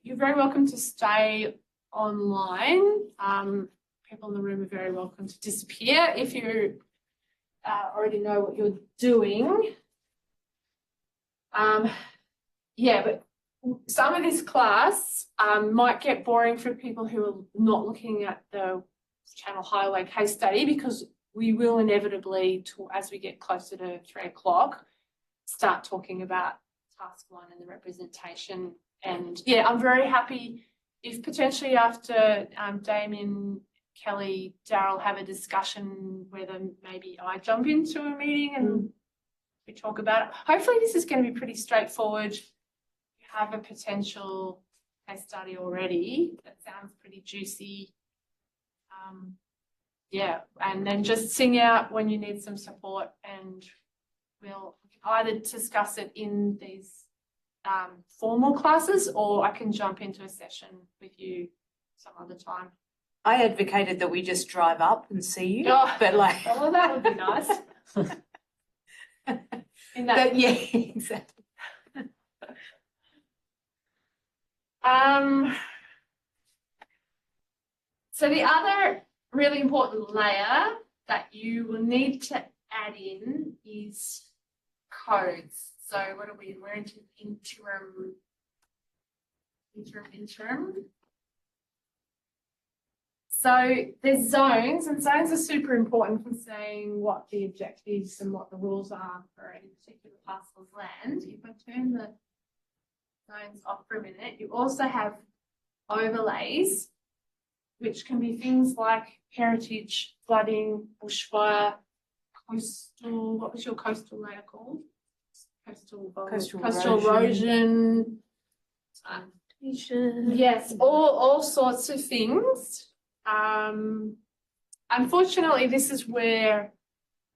Speaker 2: You're very welcome to stay online. People in the room are very welcome to disappear if you already know what you're doing. Yeah, but some of this class might get boring for people who are not looking at the Channel Highway case study, because we will inevitably, as we get closer to 3 o'clock, start talking about task 1 and the representation. And yeah, I'm very happy if potentially after Damien, Kelly, Daryl have a discussion whether maybe I jump into a meeting and we talk about it. Hopefully this is going to be pretty straightforward. You have a potential case study already that sounds pretty juicy. Yeah, and then just sing out when you need some support, and we'll either discuss it in these formal classes, or I can jump into a session with you some other time.
Speaker 8: I advocated that we just drive up and see you,
Speaker 2: Oh,
Speaker 8: but like,
Speaker 2: well, that would be nice.
Speaker 8: yeah, exactly.
Speaker 2: So the other really important layer that you will need to add in is codes. So what are we? We're into interim. So there's zones, and zones are super important for saying what the objectives and what the rules are for any particular parcel of land. If I turn the zones off for a minute, you also have overlays, which can be things like heritage, flooding, bushfire, coastal, what was your coastal layer called? Coastal erosion. Yes, all sorts of things. Unfortunately, this is where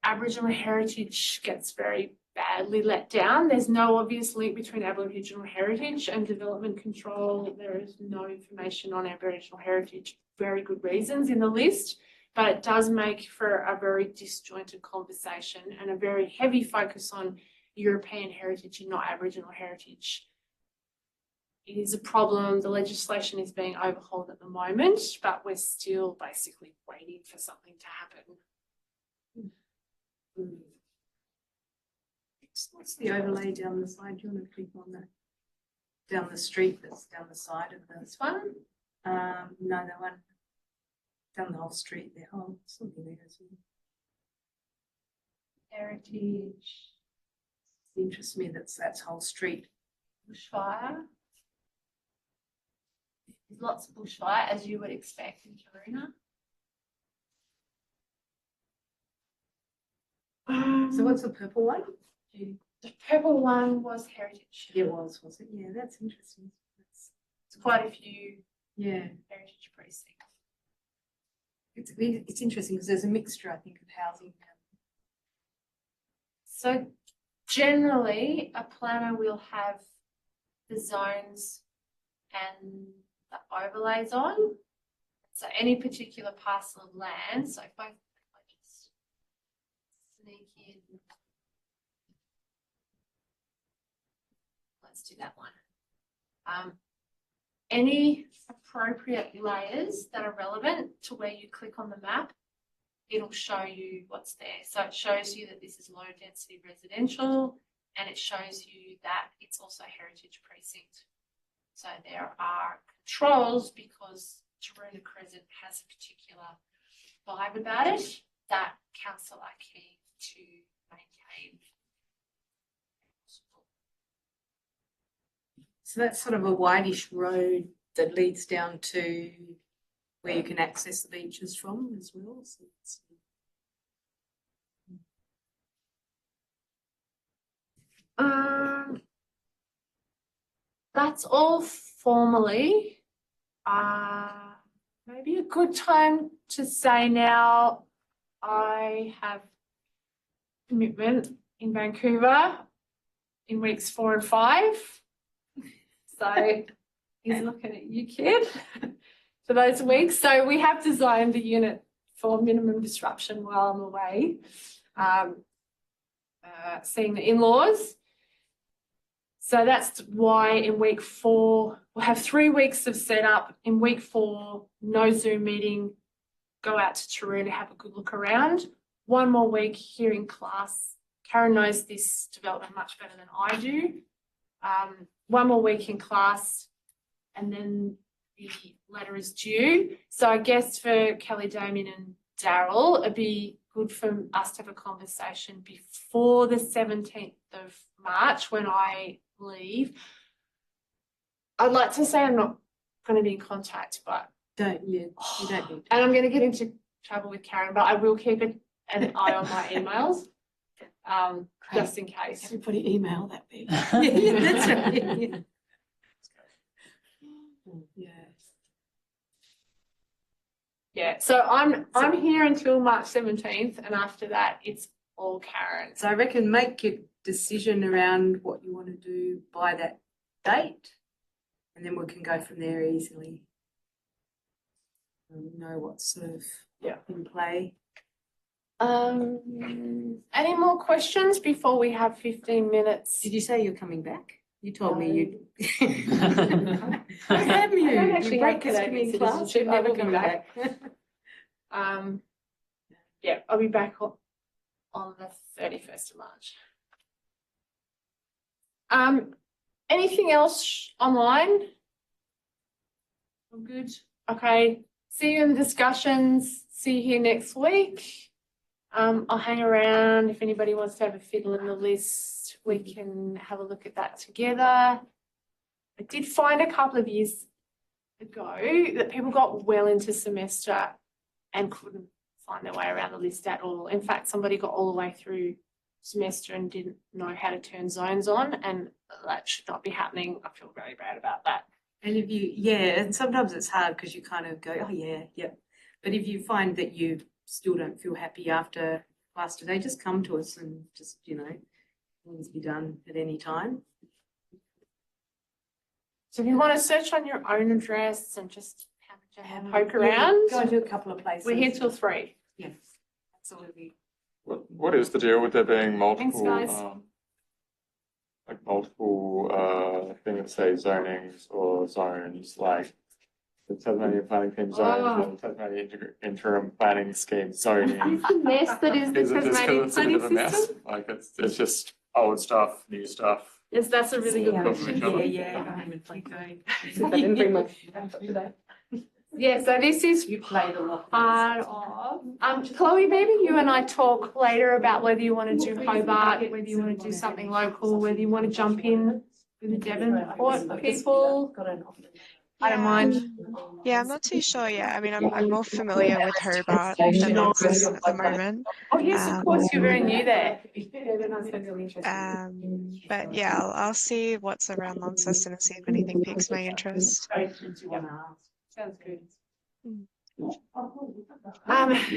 Speaker 2: Aboriginal heritage gets very badly let down. There's no obvious link between Aboriginal heritage and development control. There is no information on Aboriginal heritage, very good reasons in the list, but it does make for a very disjointed conversation and a very heavy focus on European heritage and not Aboriginal heritage. It is a problem. The legislation is being overhauled at the moment, but we're still basically waiting for something to happen.
Speaker 8: What's the overlay down the side? Do you want to click on that? Down the street that's down the side of this
Speaker 2: one?
Speaker 8: No, that one. Down the whole street, the whole something there as well.
Speaker 2: Heritage.
Speaker 8: It interests me that's whole street.
Speaker 2: Bushfire. There's lots of bushfire, as you would expect in Karuna.
Speaker 8: So what's the purple one?
Speaker 2: The purple one was heritage.
Speaker 8: It was it? Yeah, that's interesting.
Speaker 2: It's quite a few
Speaker 8: heritage
Speaker 2: precincts.
Speaker 8: It's interesting because there's a mixture, I think, of housing.
Speaker 2: So generally, a planner will have the zones and the overlays on. So any particular parcel of land. So if I just sneak in, let's do that one. Any appropriate layers that are relevant to where you click on the map, it'll show you what's there. So it shows you that this is low density residential, and it shows you that it's also heritage precinct. So there are controls because Taruna Crescent has a particular vibe about it that council are keen to maintain.
Speaker 8: So that's sort of a wideish road that leads down to where you can access the beaches from as well. So it's,
Speaker 2: that's all formally. Maybe a good time to say now I have commitment in Vancouver in weeks 4 and 5. So he's looking at you, kid. for those weeks. So we have designed the unit for minimum disruption while I'm away, seeing the in-laws. So that's why in week 4, we'll have 3 weeks of setup. In week 4, no Zoom meeting, go out to Taru to have a good look around. 1 more week here in class. Karen knows this development much better than I do. 1 more week in class, and then the letter is due. So I guess for Kelly, Damien and Daryl, it'd be good for us to have a conversation before the 17th of March when I leave. I'd like to say I'm not going to be in contact, but
Speaker 4: you don't need.
Speaker 2: And I'm going to get into trouble with Karen, but I will keep an eye on my emails, just in case.
Speaker 4: Everybody email that big.
Speaker 2: Yeah,
Speaker 4: that's right. Yeah.
Speaker 2: Yeah, so I'm here until March 17th, and after that it's all Karen.
Speaker 4: So I reckon make your decision around what you want to do by that date, and then we can go from there easily. Know what's sort of in play.
Speaker 2: Any more questions before we have 15 minutes?
Speaker 4: Did you say you're coming back? You told me you.
Speaker 2: I
Speaker 4: have you?
Speaker 2: I don't actually
Speaker 4: You
Speaker 2: have
Speaker 4: break us
Speaker 2: Canadian
Speaker 4: in class,
Speaker 2: citizenship.
Speaker 4: you
Speaker 2: I
Speaker 4: never
Speaker 2: will be
Speaker 4: come
Speaker 2: back.
Speaker 4: back.
Speaker 2: Yeah, I'll be back on the 31st of March. Anything else online? All good. Okay. See you in the discussions. See you here next week. I'll hang around. If anybody wants to have a fiddle in the list, we can have a look at that together. I did find a couple of years ago that people got well into semester and couldn't find their way around the list at all. In fact, somebody got all the way through semester and didn't know how to turn zones on, and that should not be happening. I feel very bad about that.
Speaker 4: And if you, and sometimes it's hard because you kind of go, oh yeah. But if you find that you still don't feel happy after class today, just come to us and just, things be done at any time.
Speaker 2: So if you want to search on your own address and just have a poke around,
Speaker 4: Go to a couple of places.
Speaker 2: we're here till 3.
Speaker 4: Yes, absolutely.
Speaker 11: What is the deal with there being multiple,
Speaker 2: Thanks, guys.
Speaker 11: thing that say zonings or zones, like the Tasmanian Planning Team zones and the Tasmanian Interim Planning Scheme zoning?
Speaker 2: It's the mess that is the
Speaker 11: Is it just
Speaker 2: Tasmanian
Speaker 11: because it's a bit
Speaker 2: planning
Speaker 11: of a mess?
Speaker 2: system.
Speaker 11: Like it's just old stuff, new stuff.
Speaker 2: Yes, that's a really good
Speaker 11: Yeah.
Speaker 2: question.
Speaker 11: Keep
Speaker 2: going. Yeah, so this is part of, Chloe, maybe you and I talk later about whether you want to do Hobart, whether you want to do something local, whether you want to jump in with the Devonport people. I don't mind.
Speaker 6: Yeah, I'm not too sure yet. I mean, I'm more familiar with Hobart than Launceston at the moment.
Speaker 2: Oh yes, of course, you're very new there.
Speaker 6: But yeah, I'll see what's around Launceston and see if anything piques my interest.
Speaker 2: Sounds good.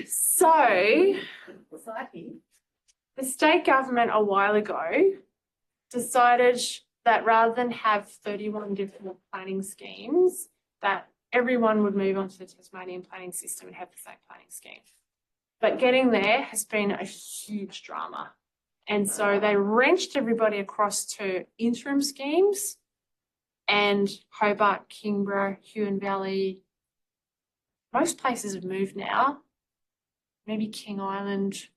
Speaker 2: So the state government a while ago decided that rather than have 31 different planning schemes, that everyone would move onto the Tasmanian planning system and have the same planning scheme. But getting there has been a huge drama. And so they wrenched everybody across to interim schemes, and Hobart, Kingborough, Huon Valley, most places have moved now. Maybe King Island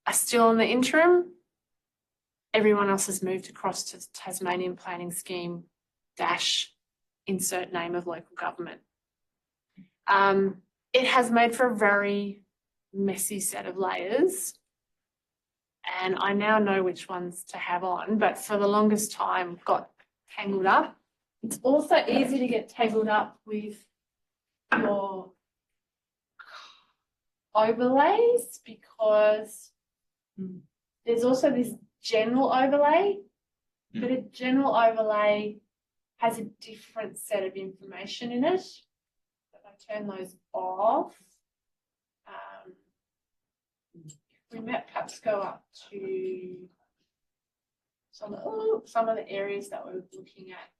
Speaker 2: are still on the interim. Everyone else has moved across to Tasmanian Planning Scheme - insert name of local government. It has made for a very messy set of layers, and I now know which ones to have on, but for the longest time got tangled up. It's also easy to get tangled up with your overlays because there's also this general overlay, but a general overlay has a different set of information in it. If I turn those off, if we perhaps go up to some of the areas that we're looking at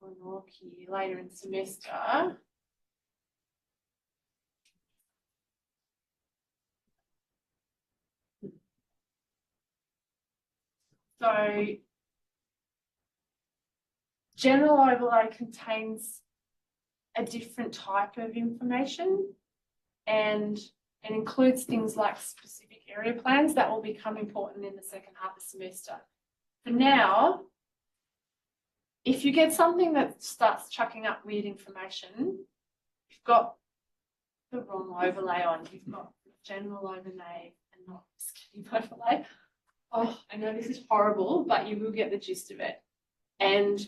Speaker 2: Glenorchy later in the semester. So general overlay contains a different type of information, and it includes things like specific area plans that will become important in the second half of the semester. For now, if you get something that starts chucking up weird information, you've got the wrong overlay on. You've got the general overlay and not the scheme overlay. Oh, I know this is horrible, but you will get the gist of it. And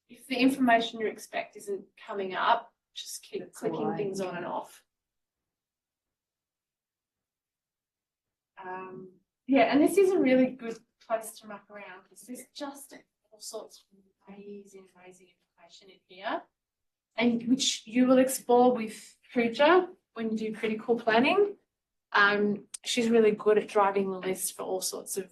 Speaker 2: if the information you expect isn't coming up, just keep clicking things on and off. Yeah, and this is a really good place to muck around because there's just all sorts of amazing information in here, and which you will explore with Pooja when you do critical planning. She's really good at driving the list for all sorts of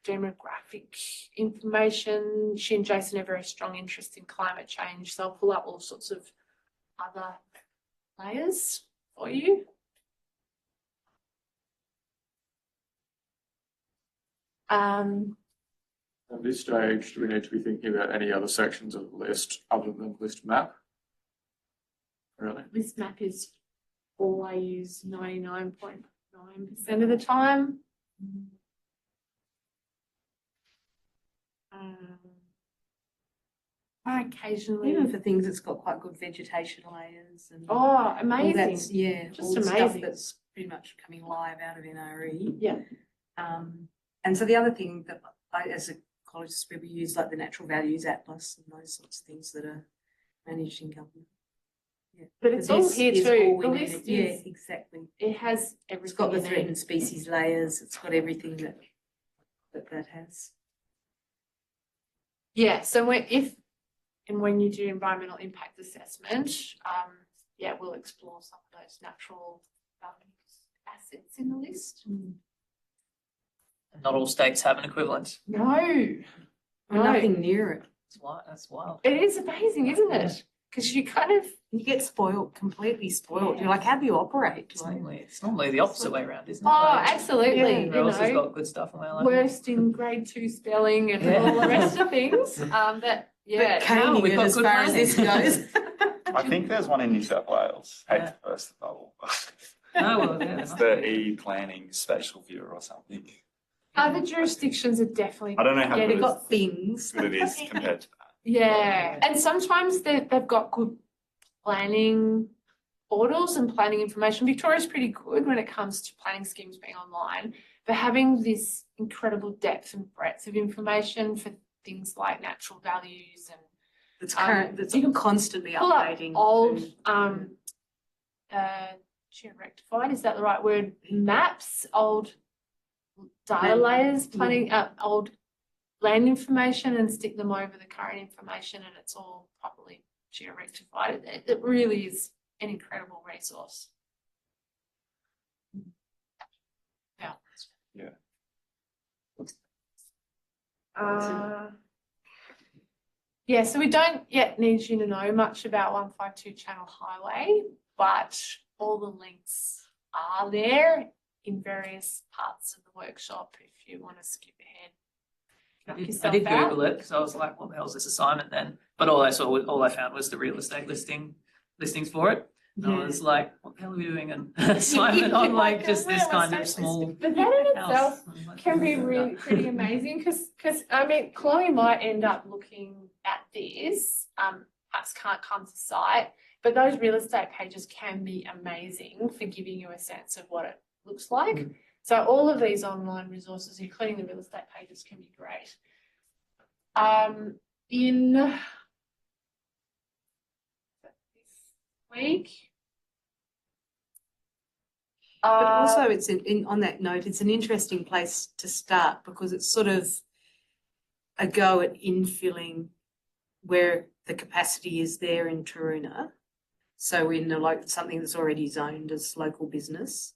Speaker 2: demographic information. She and Jason have very strong interest in climate change, so I'll pull up all sorts of other layers for you.
Speaker 11: At this stage, do we need to be thinking about any other sections of the list other than list map? Really?
Speaker 2: List map is all I use 99.9% of the time. I occasionally,
Speaker 8: Even for things that's got quite good vegetation layers and
Speaker 2: oh, amazing!
Speaker 8: All that's, yeah,
Speaker 2: just
Speaker 8: all the
Speaker 2: amazing
Speaker 8: stuff that's pretty much coming live out of NRE.
Speaker 2: Yeah.
Speaker 8: And so the other thing that I, as a ecologist, we use like the Natural Values Atlas and those sorts of things that are managed in government. Yeah.
Speaker 2: But it's all here too. The list is,
Speaker 8: yeah, exactly.
Speaker 2: It has everything.
Speaker 8: It's got the threatened species layers. It's got everything that has.
Speaker 2: Yeah. So when you do environmental impact assessment, yeah, we'll explore some of those natural assets in the list.
Speaker 10: Not all states have an equivalent.
Speaker 2: No.
Speaker 8: Nothing near it.
Speaker 10: That's wild.
Speaker 2: It is amazing, isn't it? Because you
Speaker 8: get spoiled, completely spoiled. You're like, how do you operate?
Speaker 10: It's normally the opposite way around, isn't it?
Speaker 2: Oh,
Speaker 10: Like,
Speaker 2: absolutely.
Speaker 10: Everyone else has got good stuff on their life.
Speaker 2: Worst in grade 2 spelling and all the rest of things. But yeah,
Speaker 8: caning it as far as this goes.
Speaker 12: I think there's one in New South Wales. Hate to burst the bubble.
Speaker 10: Oh, well, yeah,
Speaker 12: it's the e-planning spatial viewer or something.
Speaker 2: Other jurisdictions are definitely.
Speaker 12: I don't know how
Speaker 2: they've got
Speaker 8: things.
Speaker 12: good it is compared to that.
Speaker 2: Yeah, and sometimes they've got good planning portals and planning information. Victoria's pretty good when it comes to planning schemes being online, but having this incredible depth and breadth of information for things like natural values and
Speaker 8: that's current, that's
Speaker 2: you can
Speaker 8: constantly
Speaker 2: pull up
Speaker 8: updating.
Speaker 2: Old rectified, is that the right word? Maps, old data layers, planning old land information and stick them over the current information, and it's all properly geo-rectified. It really is an incredible resource.
Speaker 11: Yeah.
Speaker 2: Yeah, so we don't yet need you to know much about 152 Channel Highway, but all the links are there in various parts of the workshop if you want to skip ahead.
Speaker 10: I did Google it because I was like, what the hell is this assignment then? But all I found was the real estate listings for it. And I was like, what the hell are we doing an assignment on like just this kind of small
Speaker 2: But that in
Speaker 10: house?
Speaker 2: itself can be really pretty amazing because I mean, Chloe might end up looking at this, perhaps can't come to site, but those real estate pages can be amazing for giving you a sense of what it looks like. So all of these online resources, including the real estate pages, can be great. In this week.
Speaker 8: But also it's on that note, it's an interesting place to start because it's sort of a go at infilling where the capacity is there in Taroona. So in something that's already zoned as local business.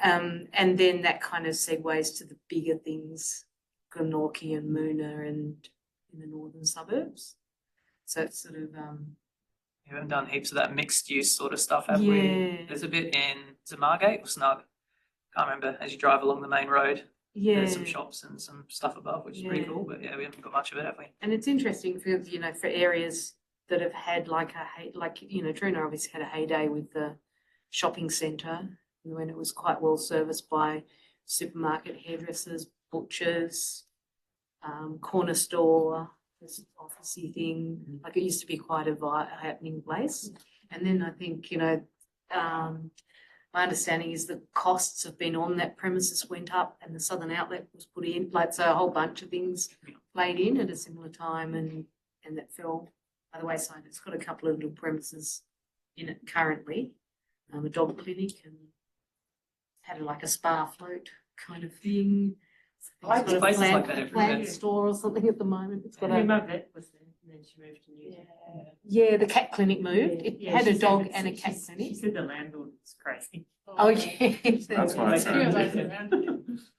Speaker 8: And then that kind of segues to the bigger things, Glenorchy and Moona and in the northern suburbs. So it's sort of,
Speaker 10: We haven't done heaps of that mixed use sort of stuff, have
Speaker 8: Yeah.
Speaker 10: we? There's a bit in Margate or Snug. Can't remember. As you drive along the main road, there's some
Speaker 8: yeah.
Speaker 10: shops and some stuff above, which is pretty
Speaker 8: Yeah.
Speaker 10: cool. But yeah, we haven't got much of it, have we?
Speaker 8: And it's interesting for, you know, for areas that have had like you know, Trina obviously had a heyday with the shopping centre when it was quite well serviced by supermarket, hairdressers, butchers, corner store, this officey thing. Like it used to be quite a happening place. And then I think, you know, my understanding is the costs have been on that premises went up and the southern outlet was put in, like, so a whole bunch of things played in at a similar time and that fell by the wayside. It's got a couple of little premises in it currently, a dog clinic and had like a spa float kind of thing.
Speaker 10: Like
Speaker 8: It's got a
Speaker 10: places
Speaker 8: plant,
Speaker 10: like that everywhere.
Speaker 8: plant store or something at the moment. It's got
Speaker 9: And
Speaker 8: a,
Speaker 9: my vet was there, and then she moved to New Zealand.
Speaker 8: yeah, the cat clinic moved. It
Speaker 9: Yeah,
Speaker 8: had
Speaker 9: she
Speaker 8: a
Speaker 9: said
Speaker 8: dog
Speaker 9: it's-
Speaker 8: and a cat
Speaker 9: she
Speaker 8: clinic.
Speaker 9: said the landlord was crazy.
Speaker 8: Oh, yeah.
Speaker 11: That's why it's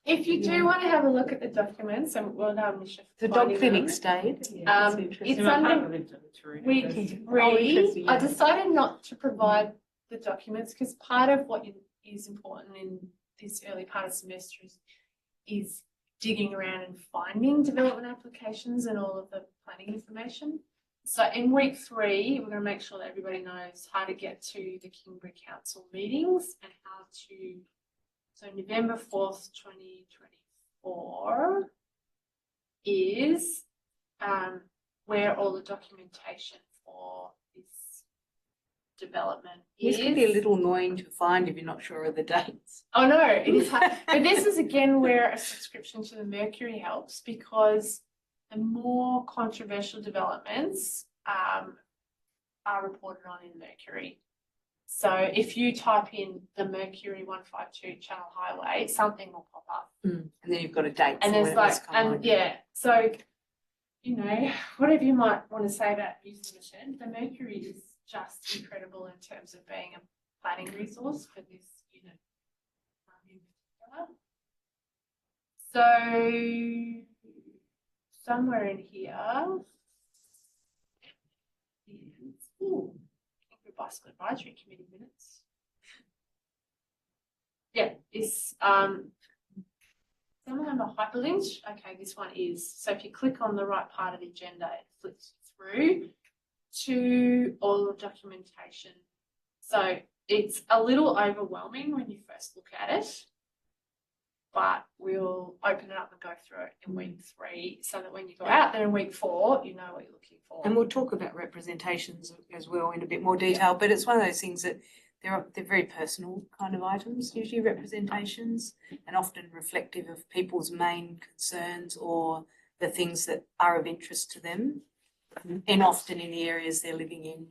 Speaker 2: If you do want to have a look at the documents, and we'll have Misha
Speaker 8: The dog
Speaker 2: finding
Speaker 8: clinic
Speaker 2: them.
Speaker 8: stayed.
Speaker 2: It's
Speaker 9: My partner
Speaker 2: under
Speaker 9: lived on the Taurina
Speaker 2: week
Speaker 9: Coast.
Speaker 8: Oh, interesting,
Speaker 2: 3. I
Speaker 8: yeah.
Speaker 2: decided not to provide the documents because part of what is important in this early part of semester is digging around and finding development applications and all of the planning information. So in week 3, we're going to make sure that everybody knows how to get to the Kingborough Council meetings and how to. So November 4th, 2024 is where all the documentation for this development is.
Speaker 8: This can be a little annoying to find if you're not sure of the dates.
Speaker 2: Oh no, it is hard. But this is again where a subscription to the Mercury helps because the more controversial developments are reported on in Mercury. So if you type in the Mercury 152 Channel Highway, something will pop up.
Speaker 8: And then you've got a date.
Speaker 2: And
Speaker 8: for
Speaker 2: there's
Speaker 8: when it was
Speaker 2: like,
Speaker 8: coming.
Speaker 2: and yeah, so, you know, whatever you might want to say about News Limited, the Mercury is just incredible in terms of being a planning resource for this unit in particular. So somewhere in here is, ooh, Bicycle Advisory Committee minutes. Yeah, it's some of them are hyperlinked. Okay, this one is. So if you click on the right part of the agenda, it flips through to all the documentation. So it's a little overwhelming when you first look at it, but we'll open it up and go through it in week 3 so that when you go out there in week 4, you know what you're looking for.
Speaker 8: And we'll talk about representations as well in a bit more detail, but it's one of those things that they're very personal kind of items, usually representations, and often reflective of people's main concerns or the things that are of interest to them, and often in the areas they're living in,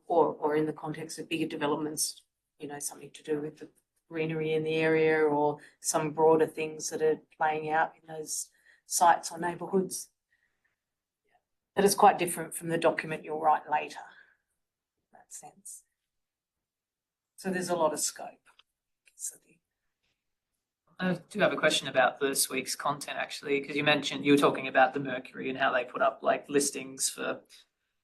Speaker 8: or in the context of bigger developments, you know, something to do with the greenery in the area or some broader things that are playing out in those sites or neighbourhoods. But it's quite different from the document you'll write later, in that sense. So there's a lot of scope.
Speaker 10: I do have a question about this week's content actually, because you were talking about the Mercury and how they put up like listings for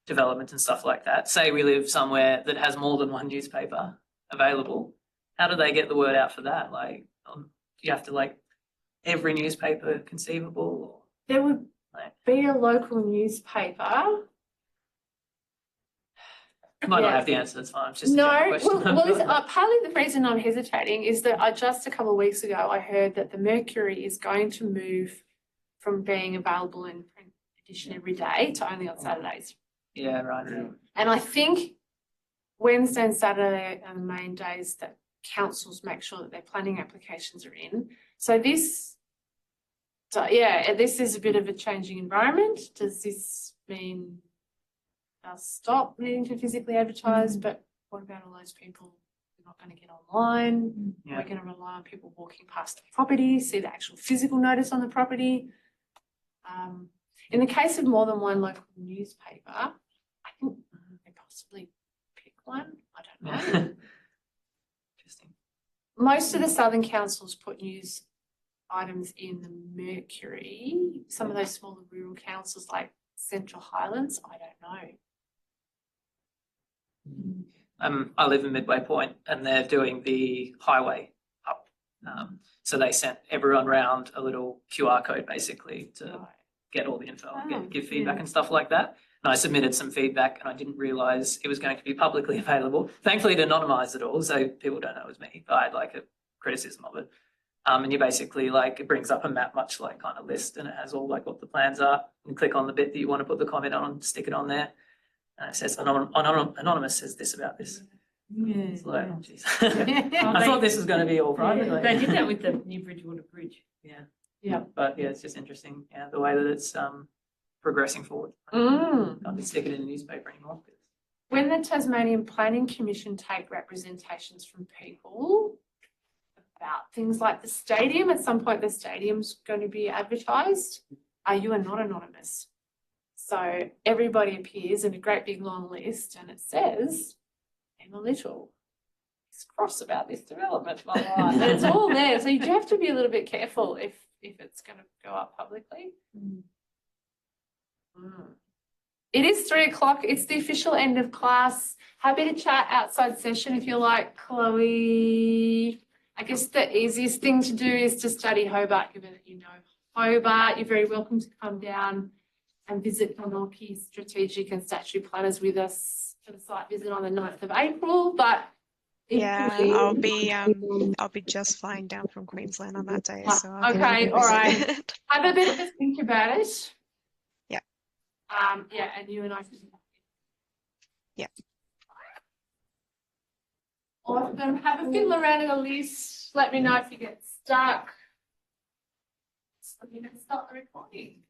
Speaker 10: development and stuff like that. Say we live somewhere that has more than one newspaper available. How do they get the word out for that? Like, do you have to like every newspaper conceivable? Or,
Speaker 2: there would be a local newspaper.
Speaker 10: You might not have the answer, that's fine. It's just a general question.
Speaker 2: Well, partly the reason I'm hesitating is that just a couple of weeks ago, I heard that the Mercury is going to move from being available in print edition every day to only on Saturdays.
Speaker 10: Yeah, right.
Speaker 2: And I think Wednesday and Saturday are the main days that councils make sure that their planning applications are in. So this is a bit of a changing environment. Does this mean they'll stop needing to physically advertise? But what about all those people who are not going to get online?
Speaker 10: Yeah.
Speaker 2: We're going to rely on people walking past the property, see the actual physical notice on the property. In the case of more than one local newspaper, I think they possibly pick one. I don't know.
Speaker 10: Interesting.
Speaker 2: Most of the southern councils put news items in the Mercury. Some of those smaller rural councils like Central Highlands, I don't know.
Speaker 10: I live in Midway Point, and they're doing the highway up. So they sent everyone round a little QR code basically to get all the info, give feedback and stuff like that. And I submitted some feedback, and I didn't realise it was going to be publicly available. Thankfully, it anonymised it all, so people don't know it was me. But I had like a criticism of it. And you basically like, it brings up a map, much like kind of list, and it has all like what the plans are. You click on the bit that you want to put the comment on, stick it on there. And it says anonymous says this about this. It's like, oh, geez. I thought this was going to be all private.
Speaker 9: Yeah, they did that with the New Bridgewater Bridge.
Speaker 10: Yeah. But yeah, it's just interesting. Yeah, the way that it's progressing forward.
Speaker 2: Mm.
Speaker 10: Can't stick it in a newspaper anymore.
Speaker 2: When the Tasmanian Planning Commission take representations from people about things like the stadium, at some point the stadium's going to be advertised. You are not anonymous. So everybody appears in a great big long list, and it says Emma Little is cross about this development. Blah, blah, blah. It's all there. So you do have to be a little bit careful if it's going to go up publicly. It is 3 o'clock. It's the official end of class. Happy to chat outside session if you like, Chloe. I guess the easiest thing to do is to study Hobart, given that you know Hobart. You're very welcome to come down and visit Whanokī strategic and statutory planners with us for the site visit on the 9th of April. But
Speaker 6: yeah, I'll be just flying down from Queensland on that day. So I'll
Speaker 2: okay, all right. Have a bit of a think about it.
Speaker 6: Yeah.
Speaker 2: Yeah, and you and I can.
Speaker 6: Yeah.
Speaker 2: Awesome. Have a fiddle around in the list. Let me know if you get stuck. So we can start the recording.